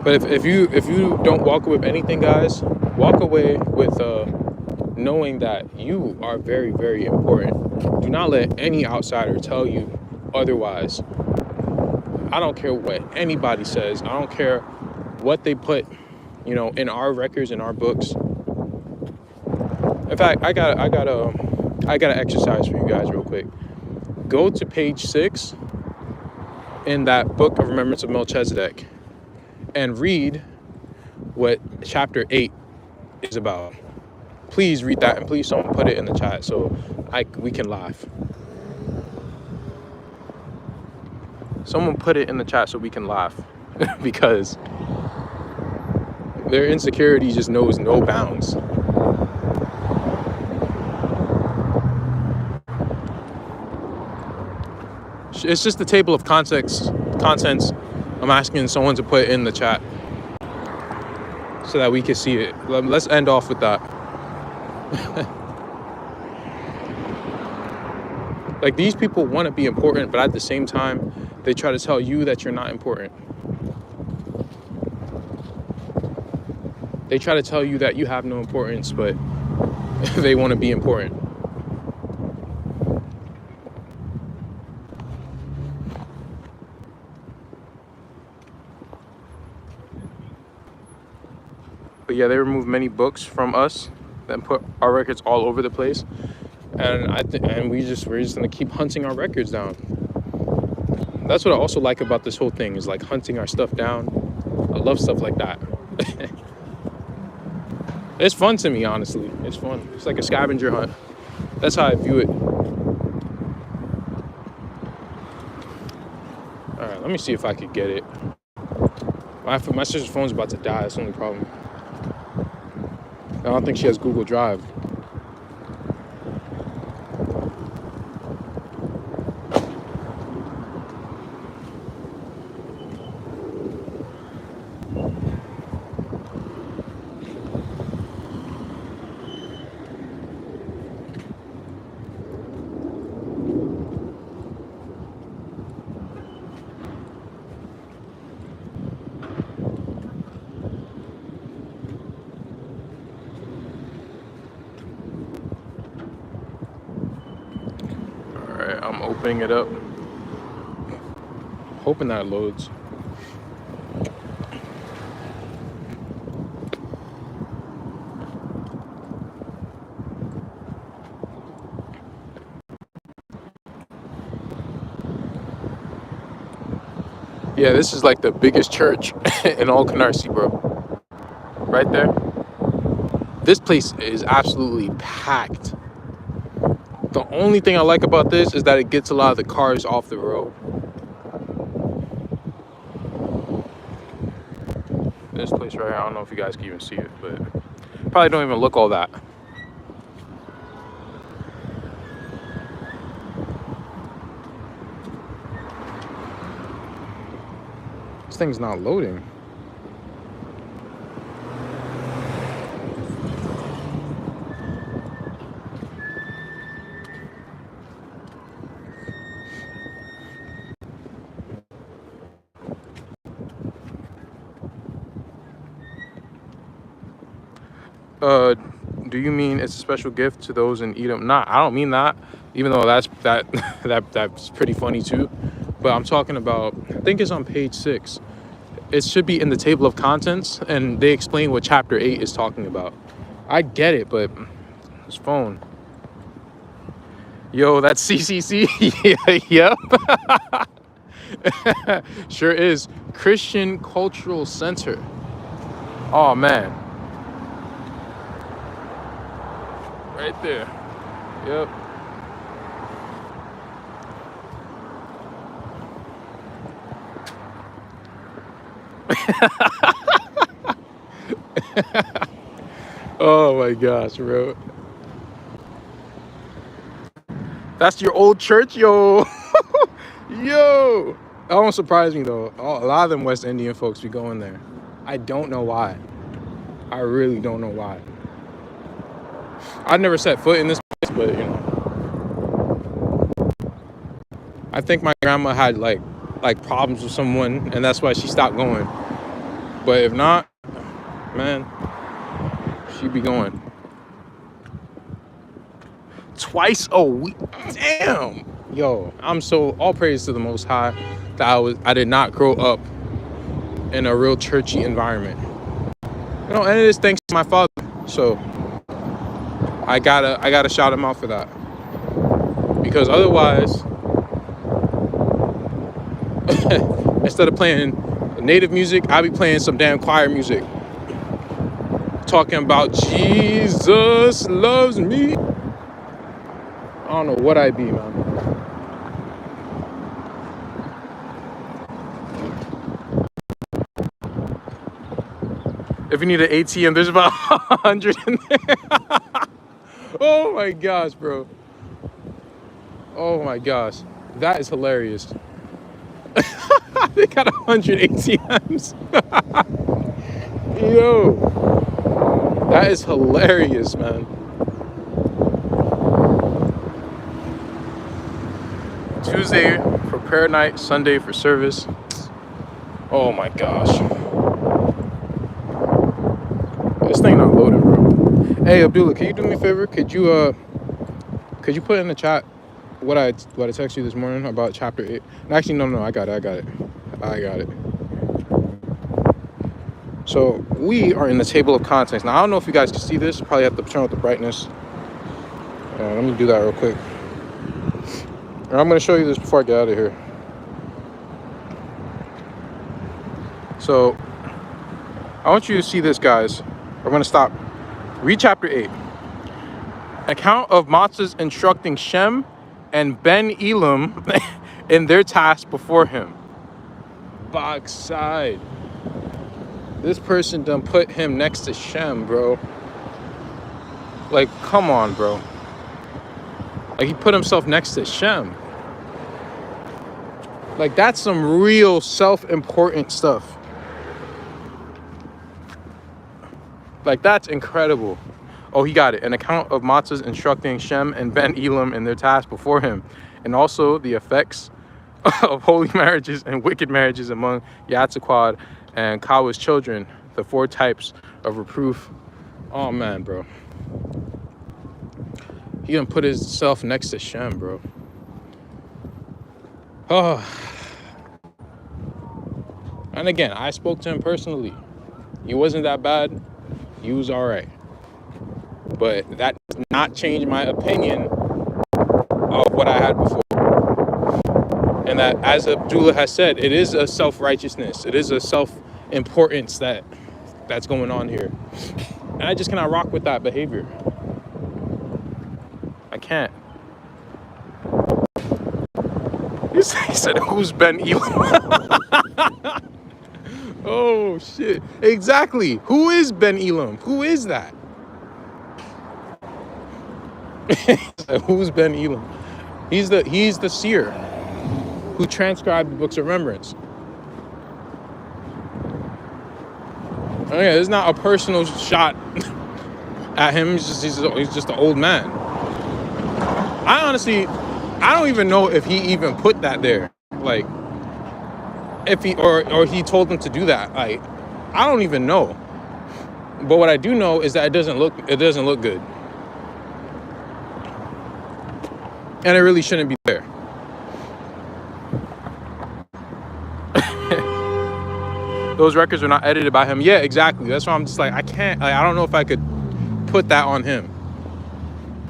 But if you don't walk away with anything, guys, walk away with knowing that you are very, very important. Do not let any outsider tell you otherwise. I don't care what anybody says. I don't care what they put, in our records, in our books. In fact, I got an exercise for you guys real quick. Go to page 6 in that book of Remembrance of Melchizedek and read what chapter 8 is about. Please read that, and please someone put it in the chat so we can laugh. Someone put it in the chat so we can laugh because their insecurity just knows no bounds. It's just the table of contents I'm asking someone to put in the chat so that we can see it. Let's end off with that. Like, these people want to be important, but at the same time, they try to tell you that you're not important. They try to tell you that you have no importance, but they want to be important. But yeah, they removed many books from us and put our records all over the place. And we're just gonna keep hunting our records down. That's what I also like about this whole thing, is like hunting our stuff down. I love stuff like that. It's fun to me, honestly. It's fun. It's like a scavenger hunt. That's how I view it. All right, let me see if I could get it. My sister's phone's about to die. That's the only problem. I don't think she has Google Drive. I'm opening it up, hoping that it loads. Yeah, this is like the biggest church in all Canarsie, bro. Right there. This place is absolutely packed. The only thing I like about this is that it gets a lot of the cars off the road. This place right here, I don't know if you guys can even see it, but probably don't even look all that. This thing's not loading. Do you mean it's a special gift to those in Edom? Nah, I don't mean that. Even though that's pretty funny too. But I'm talking about, I think it's on page 6. It should be in the table of contents, and they explain what chapter 8 is talking about. I get it, but this phone. Yo, that's CCC. Yeah, yep. Sure is. Christian Cultural Center. Oh man. Right there. Yep. Oh my gosh, bro. That's your old church, yo. Yo. That won't surprise me though. A lot of them West Indian folks be going there. I don't know why. I really don't know why. I've never set foot in this place, but you know. I think my grandma had like problems with someone, and that's why she stopped going. But if not, man, she'd be going twice a week. Damn. Yo, I'm so, all praise to the Most High that I did not grow up in a real churchy environment. You know, and it is thanks to my father. So I gotta shout him out for that. Because otherwise, instead of playing native music, I'll be playing some damn choir music. Talking about Jesus loves me. I don't know what I'd be, man. If you need an ATM, there's about 100 in there. Oh my gosh, bro. Oh my gosh. That is hilarious. They got 100 ATMs. Yo. That is hilarious, man. Tuesday for prayer night, Sunday for service. Oh my gosh. This thing not loading, bro. Hey Abdullah, can you do me a favor? Could you put in the chat what I texted you this morning about chapter 8? Actually, no, I got it. So we are in the table of contents. Now I don't know if you guys can see this. Probably have to turn up the brightness. Let me do that real quick. And I'm gonna show you this before I get out of here. So I want you to see this, guys. We're gonna stop. Read chapter 8. Account of Matzah's instructing Shem and Ben Elam in their task before him. Backside. This person done put him next to Shem, bro. Like, come on, bro. Like, he put himself next to Shem. Like, that's some real self-important stuff. Like, that's incredible. Oh, he got it. An account of Matzah's instructing Shem and Ben Elam in their task before him, and also the effects of holy marriages and wicked marriages among Yatzaquad and Kawa's children, the 4 types of reproof. Oh, man, bro. He done put himself next to Shem, bro. Oh. And again, I spoke to him personally. He wasn't that bad. He was all right. But that does not change my opinion of what I had before. And that, as Abdullah has said, it is a self-righteousness. It is a self-importance that's going on here. And I just cannot rock with that behavior. I can't. he said, who's Ben Elam? Oh shit! Exactly. Who is Ben Elam? Who is that? Who's Ben Elam? He's the seer who transcribed the books of remembrance. Okay, it's not a personal shot at him. He's just an old man. I don't even know if he even put that there. Like, if he or he told them to do that. Like, I don't even know. But what I do know is that it doesn't look good. And it really shouldn't be there. Those records were not edited by him. Yeah, exactly. That's why I'm just like, I don't know if I could put that on him.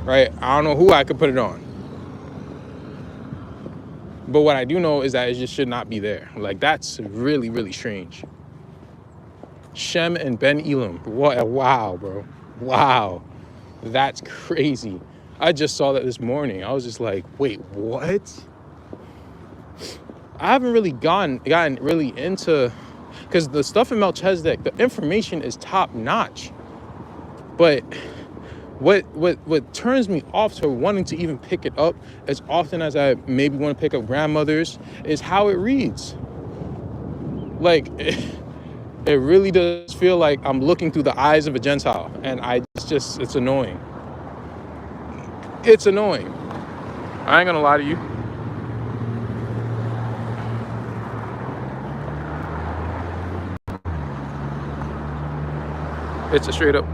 Right? I don't know who I could put it on. But what I do know is that it just should not be there. Like, that's really, really strange. Shem and Ben Elam. Wow, bro. Wow. That's crazy. I just saw that this morning. I was just like, wait, what? I haven't really gotten really into, because the stuff in Melchizedek, the information is top notch. But what turns me off to wanting to even pick it up as often as I maybe want to pick up grandmothers is how it reads. Like, it really does feel like I'm looking through the eyes of a Gentile, and it's annoying. It's annoying. I ain't gonna lie to you. It's a straight up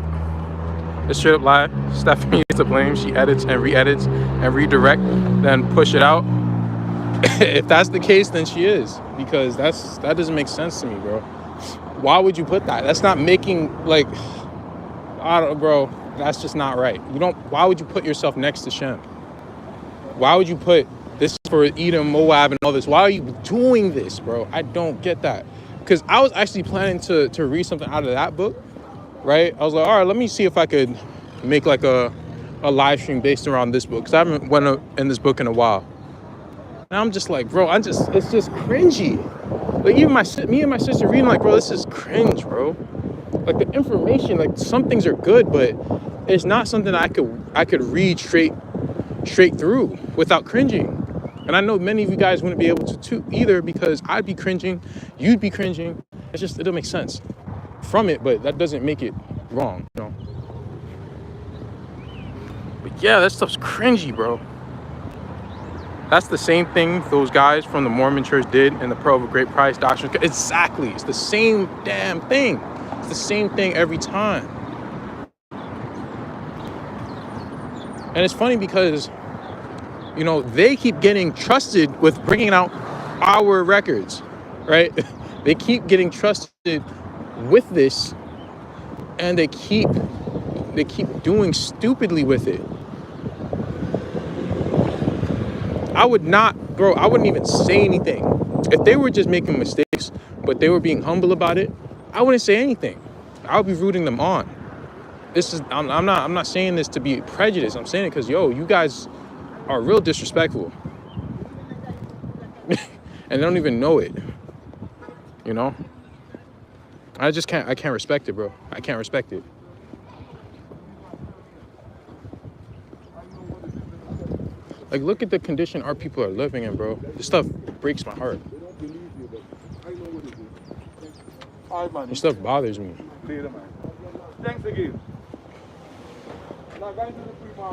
lie. Stephanie is to blame. She edits and re-edits and redirect, then push it out. If that's the case, then she is, because that doesn't make sense to me, bro. Why would you put that? That's not making, like, I don't, bro. That's just not right. Why would you put yourself next to Shem? Why would you put this for Edom, Moab, and all this? Why are you doing this, bro? I don't get that. Because I was actually planning to read something out of that book, right? I was like, all right, let me see if I could make like a live stream based around this book, because I haven't went in this book in a while. And I'm just like, bro, it's just cringy. Like, even me and my sister reading, like, bro, this is cringe, bro. Like, the information, like, some things are good, but it's not something I could read straight through without cringing. And I know many of you guys wouldn't be able to either, because I'd be cringing, you'd be cringing. It doesn't make sense from it, but that doesn't make it wrong, you know? But yeah, that stuff's cringy, bro. That's the same thing those guys from the Mormon church did in the Pearl of a Great Price doctrine. Exactly. It's the same damn thing. It's the same thing every time. And it's funny because, you know, they keep getting trusted with bringing out our records, right? They keep getting trusted with this, and they keep doing stupidly with it. I wouldn't even say anything. If they were just making mistakes, but they were being humble about it, I wouldn't say anything. I would be rooting them on. I'm not saying this to be prejudiced. I'm saying it because, you guys are real disrespectful. And they don't even know it. You know? I can't respect it, bro. I can't respect it. Like, look at the condition our people are living in, bro. This stuff breaks my heart. This stuff bothers me. Thanks again.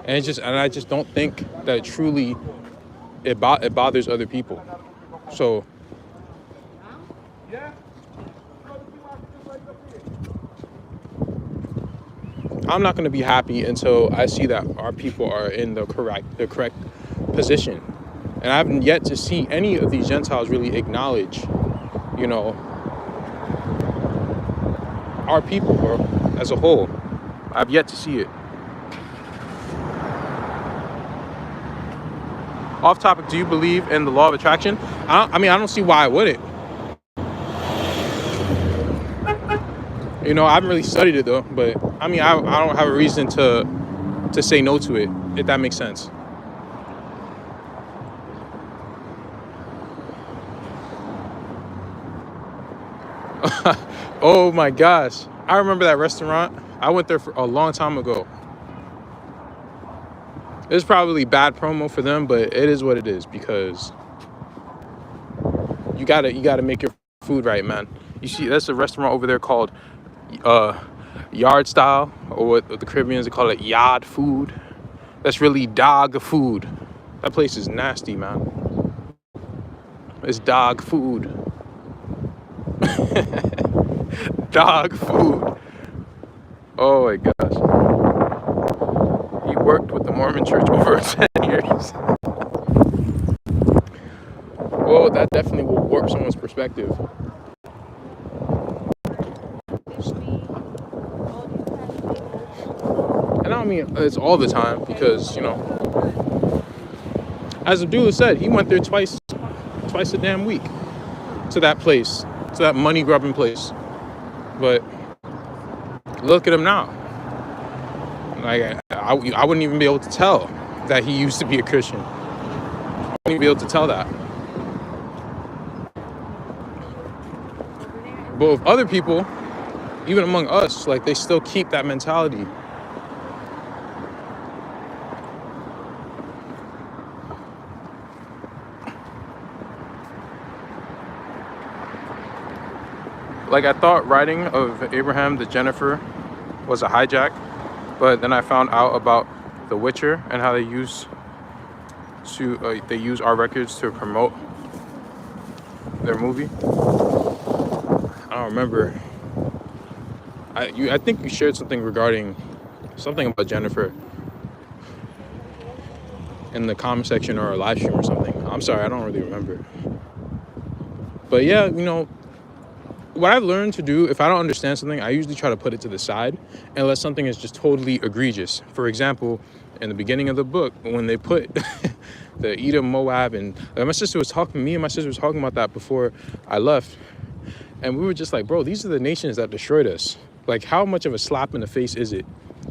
And I just don't think that truly it bothers other people. So I'm not going to be happy until I see that our people are in the correct position. And I haven't yet to see any of these Gentiles really acknowledge, our people, bro, as a whole. I've yet to see it. Off topic, do you believe in the law of attraction? I don't see why I wouldn't. I haven't really studied it though, but I don't have a reason to say no to it, if that makes sense. Oh my gosh. I remember that restaurant. I went there for a long time ago. It's probably bad promo for them, but it is what it is because you gotta make your food right, man. You see, that's a restaurant over there called Yard Style, or what the Caribbeans they call it, Yard Food. That's really dog food. That place is nasty, man. It's dog food. Dog food. Oh my gosh. He worked with the Mormon church over 10 years. Well, that definitely will warp someone's perspective. And I don't mean it's all the time because, you know, as Abdullah said, he went there twice a damn week to that place, to that money grubbing place. But look at him now. Like I wouldn't even be able to tell that he used to be a Christian. I wouldn't even be able to tell that. But with other people, even among us, like they still keep that mentality. Like I thought writing of Abraham to Jennifer was a hijack, but then I found out about The Witcher and how they use our records to promote their movie. I don't remember. I think you shared something regarding something about Jennifer in the comment section or a live stream or something. I'm sorry, I don't really remember. But yeah, you know, what I've learned to do, if I don't understand something, I usually try to put it to the side unless something is just totally egregious. For example, in the beginning of the book, when they put the Edom, Moab, and me and my sister was talking about that before I left. And we were just like, bro, these are the nations that destroyed us. Like, how much of a slap in the face is it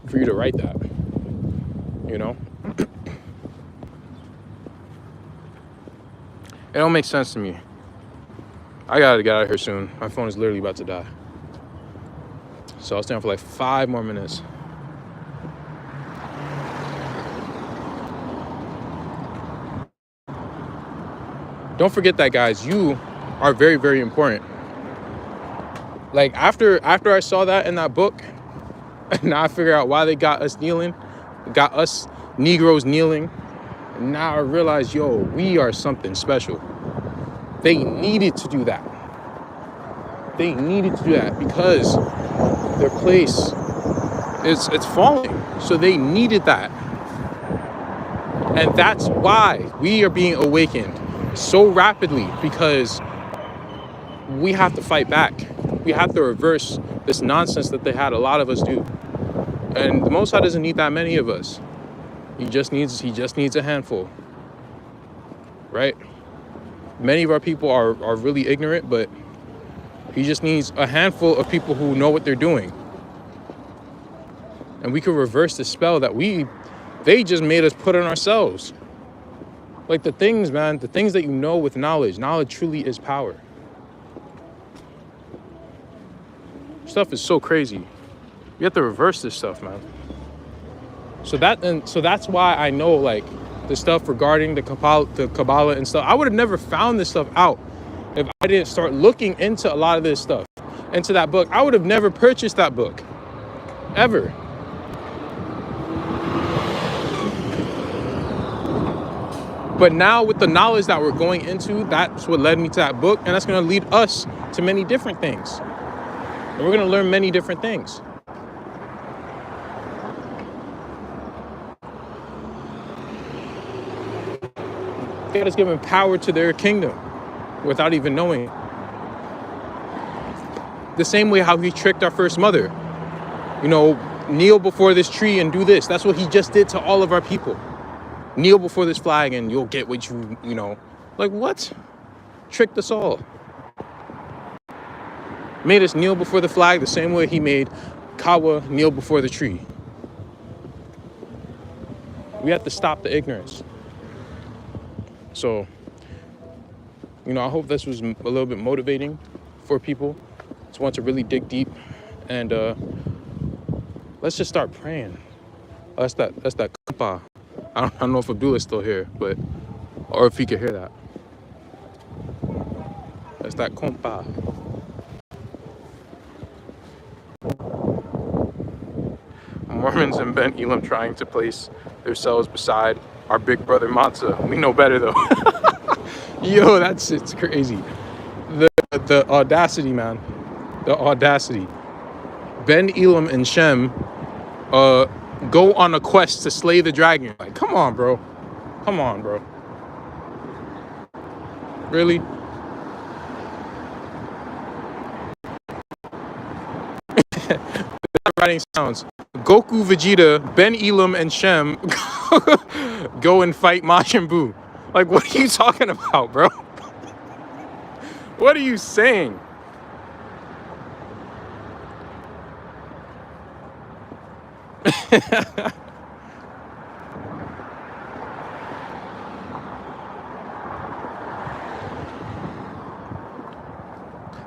for you to write that? You know? It don't make sense to me. I gotta get out of here soon. My phone is literally about to die. So I'll stay on for like 5 more minutes. Don't forget that, guys. You are very, very important. Like after I saw that in that book, now I figure out why they got us kneeling, got us Negroes kneeling. And now I realize, yo, we are something special. They needed to do that. They needed to do that because their place it's falling. So they needed that. And that's why we are being awakened so rapidly, because we have to fight back. We have to reverse this nonsense that they had a lot of us do. And the Most High doesn't need that many of us. He just needs a handful. Right? Many of our people are really ignorant, but he just needs a handful of people who know what they're doing. And we can reverse the spell that they just made us put on ourselves. Like the things, man, the things that you know with knowledge. Knowledge truly is power. Stuff is so crazy. You have to reverse this stuff, man. So that's why I know, like, the stuff regarding the Kabbalah and stuff. I would have never found this stuff out if I didn't start looking into a lot of this stuff, into that book. I would have never purchased that book, ever. But now with the knowledge that we're going into, that's what led me to that book, and that's going to lead us to many different things. And we're going to learn many different things. God has given power to their kingdom without even knowing. The same way how he tricked our first mother. You know, kneel before this tree and do this. That's what he just did to all of our people. Kneel before this flag and you'll get what you know. Like what? Tricked us all. Made us kneel before the flag the same way he made Kawa kneel before the tree. We have to stop the ignorance. So, you know, I hope this was a little bit motivating for people. Just want to really dig deep, and let's just start praying. Oh, that's that compa. I don't know if Abdullah's still here, but or if he could hear that. That's that compa. Mormons and Ben Elam trying to place themselves beside our big brother Matzah. We know better though. Yo, it's crazy. The audacity, man. The audacity. Ben Elam and Shem go on a quest to slay the dragon. Like, come on, bro. Come on, bro. Really? Writing sounds. Goku, Vegeta, Ben Elam, and Shem go and fight Majin Buu. Like, what are you talking about, bro? What are you saying?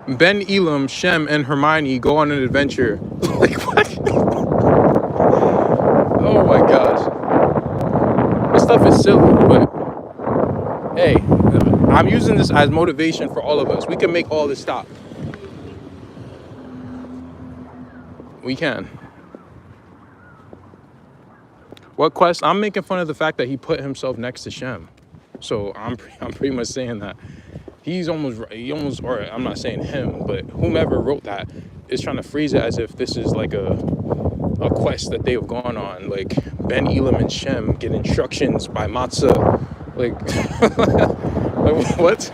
Ben Elam, Shem, and Hermione go on an adventure. Like, what? Oh my gosh. This stuff is silly, but hey, I'm using this as motivation for all of us. We can make all this stop. We can. What quest? I'm making fun of the fact that he put himself next to Shem. So I'm pretty much saying that he almost, or I'm not saying him, but whomever wrote that is trying to phrase it as if this is like a quest that they've gone on. Like, Ben Elam and Shem get instructions by Matzah. Like, like what?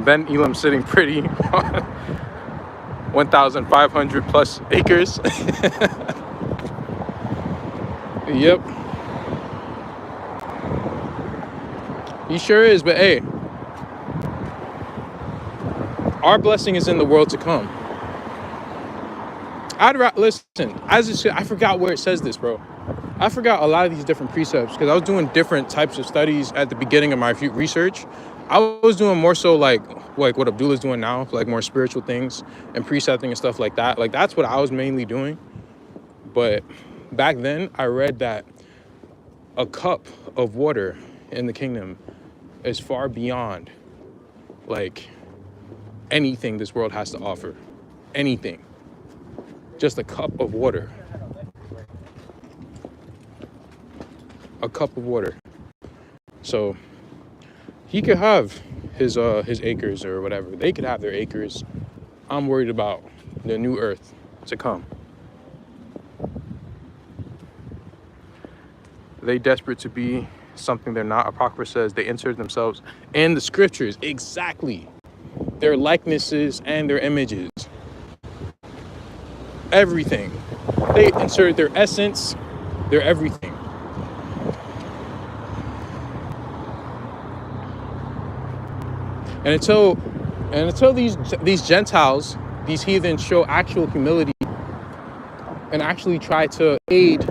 Ben Elam sitting pretty. 1,500 plus acres. Yep. He sure is, but hey, our blessing is in the world to come. Listen, I forgot where it says this, bro. I forgot a lot of these different precepts because I was doing different types of studies at the beginning of my research. I was doing more so like what Abdullah's doing now, like more spiritual things and precepting and stuff like that. Like, that's what I was mainly doing. But back then, I read that a cup of water in the kingdom is far beyond like anything this world has to offer. Anything. Just a cup of water. A cup of water. So he could have his acres or whatever. They could have their acres. I'm worried about the new earth to come. They desperate to be something they're not. Apocrypha says they insert themselves in the scriptures. Exactly. Their likenesses and their images. Everything. They insert their essence, their everything. And until these Gentiles, these heathens show actual humility and actually try to aid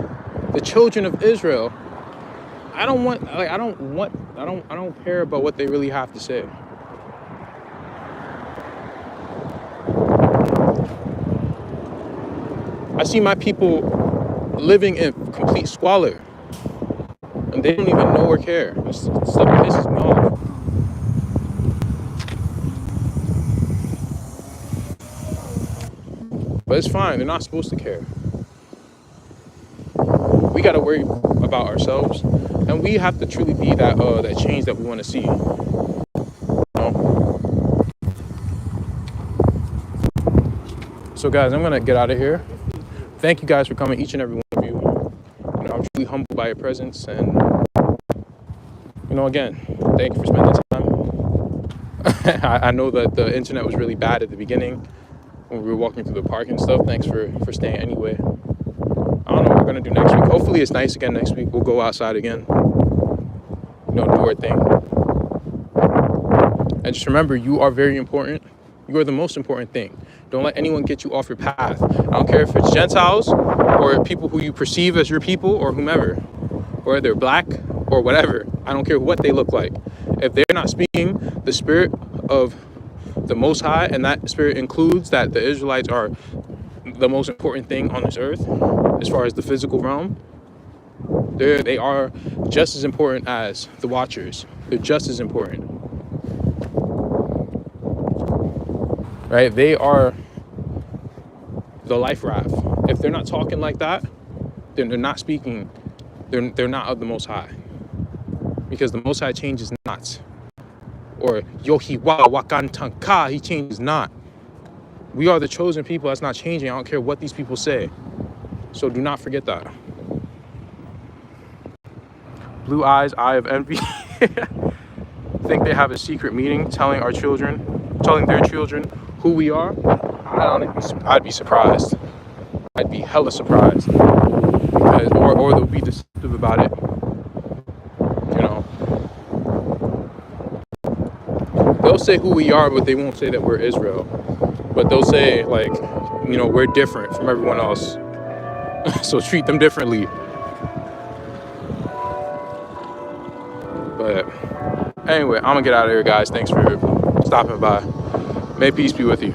the children of Israel, I don't care about what they really have to say. I see my people living in complete squalor, and they don't even know or care. This stuff pisses me off. But it's fine. They're not supposed to care. We got to worry about ourselves, and we have to truly be that change that we want to see. You know? So, guys, I'm gonna get out of here. Thank you guys for coming, each and every one of you. You know, I'm truly humbled by your presence, and again, thank you for spending time. I know that the internet was really bad at the beginning when we were walking through the park and stuff. Thanks for staying anyway. I don't know what we're gonna do next week. Hopefully it's nice again next week. We'll go outside again. Do our thing. And just remember, you are very important. You are the most important thing. Don't let anyone get you off your path. I don't care if it's Gentiles or people who you perceive as your people or whomever, or they're black or whatever. I don't care what they look like. If they're not speaking the spirit of the Most High, and that spirit includes that the Israelites are the most important thing on this earth as far as the physical realm, they are just as important as the Watchers. They're just as important, right? They are the life raft. If they're not talking like that, then they're not speaking. They're not of the Most High, because the Most High changes not. Or Yohiwa Wakantanka, he changes not. We are the chosen people that's not changing. I don't care what these people say. So do not forget that. Blue eyes, eye of envy. Think they have a secret meeting telling their children who we are? I'd be surprised. I'd be hella surprised. Because, or they'll be deceptive about it. You know. They'll say who we are, but they won't say that we're Israel. But they'll say, like, you know, we're different from everyone else. So treat them differently. But anyway, I'm gonna get out of here, guys. Thanks for stopping by. May peace be with you.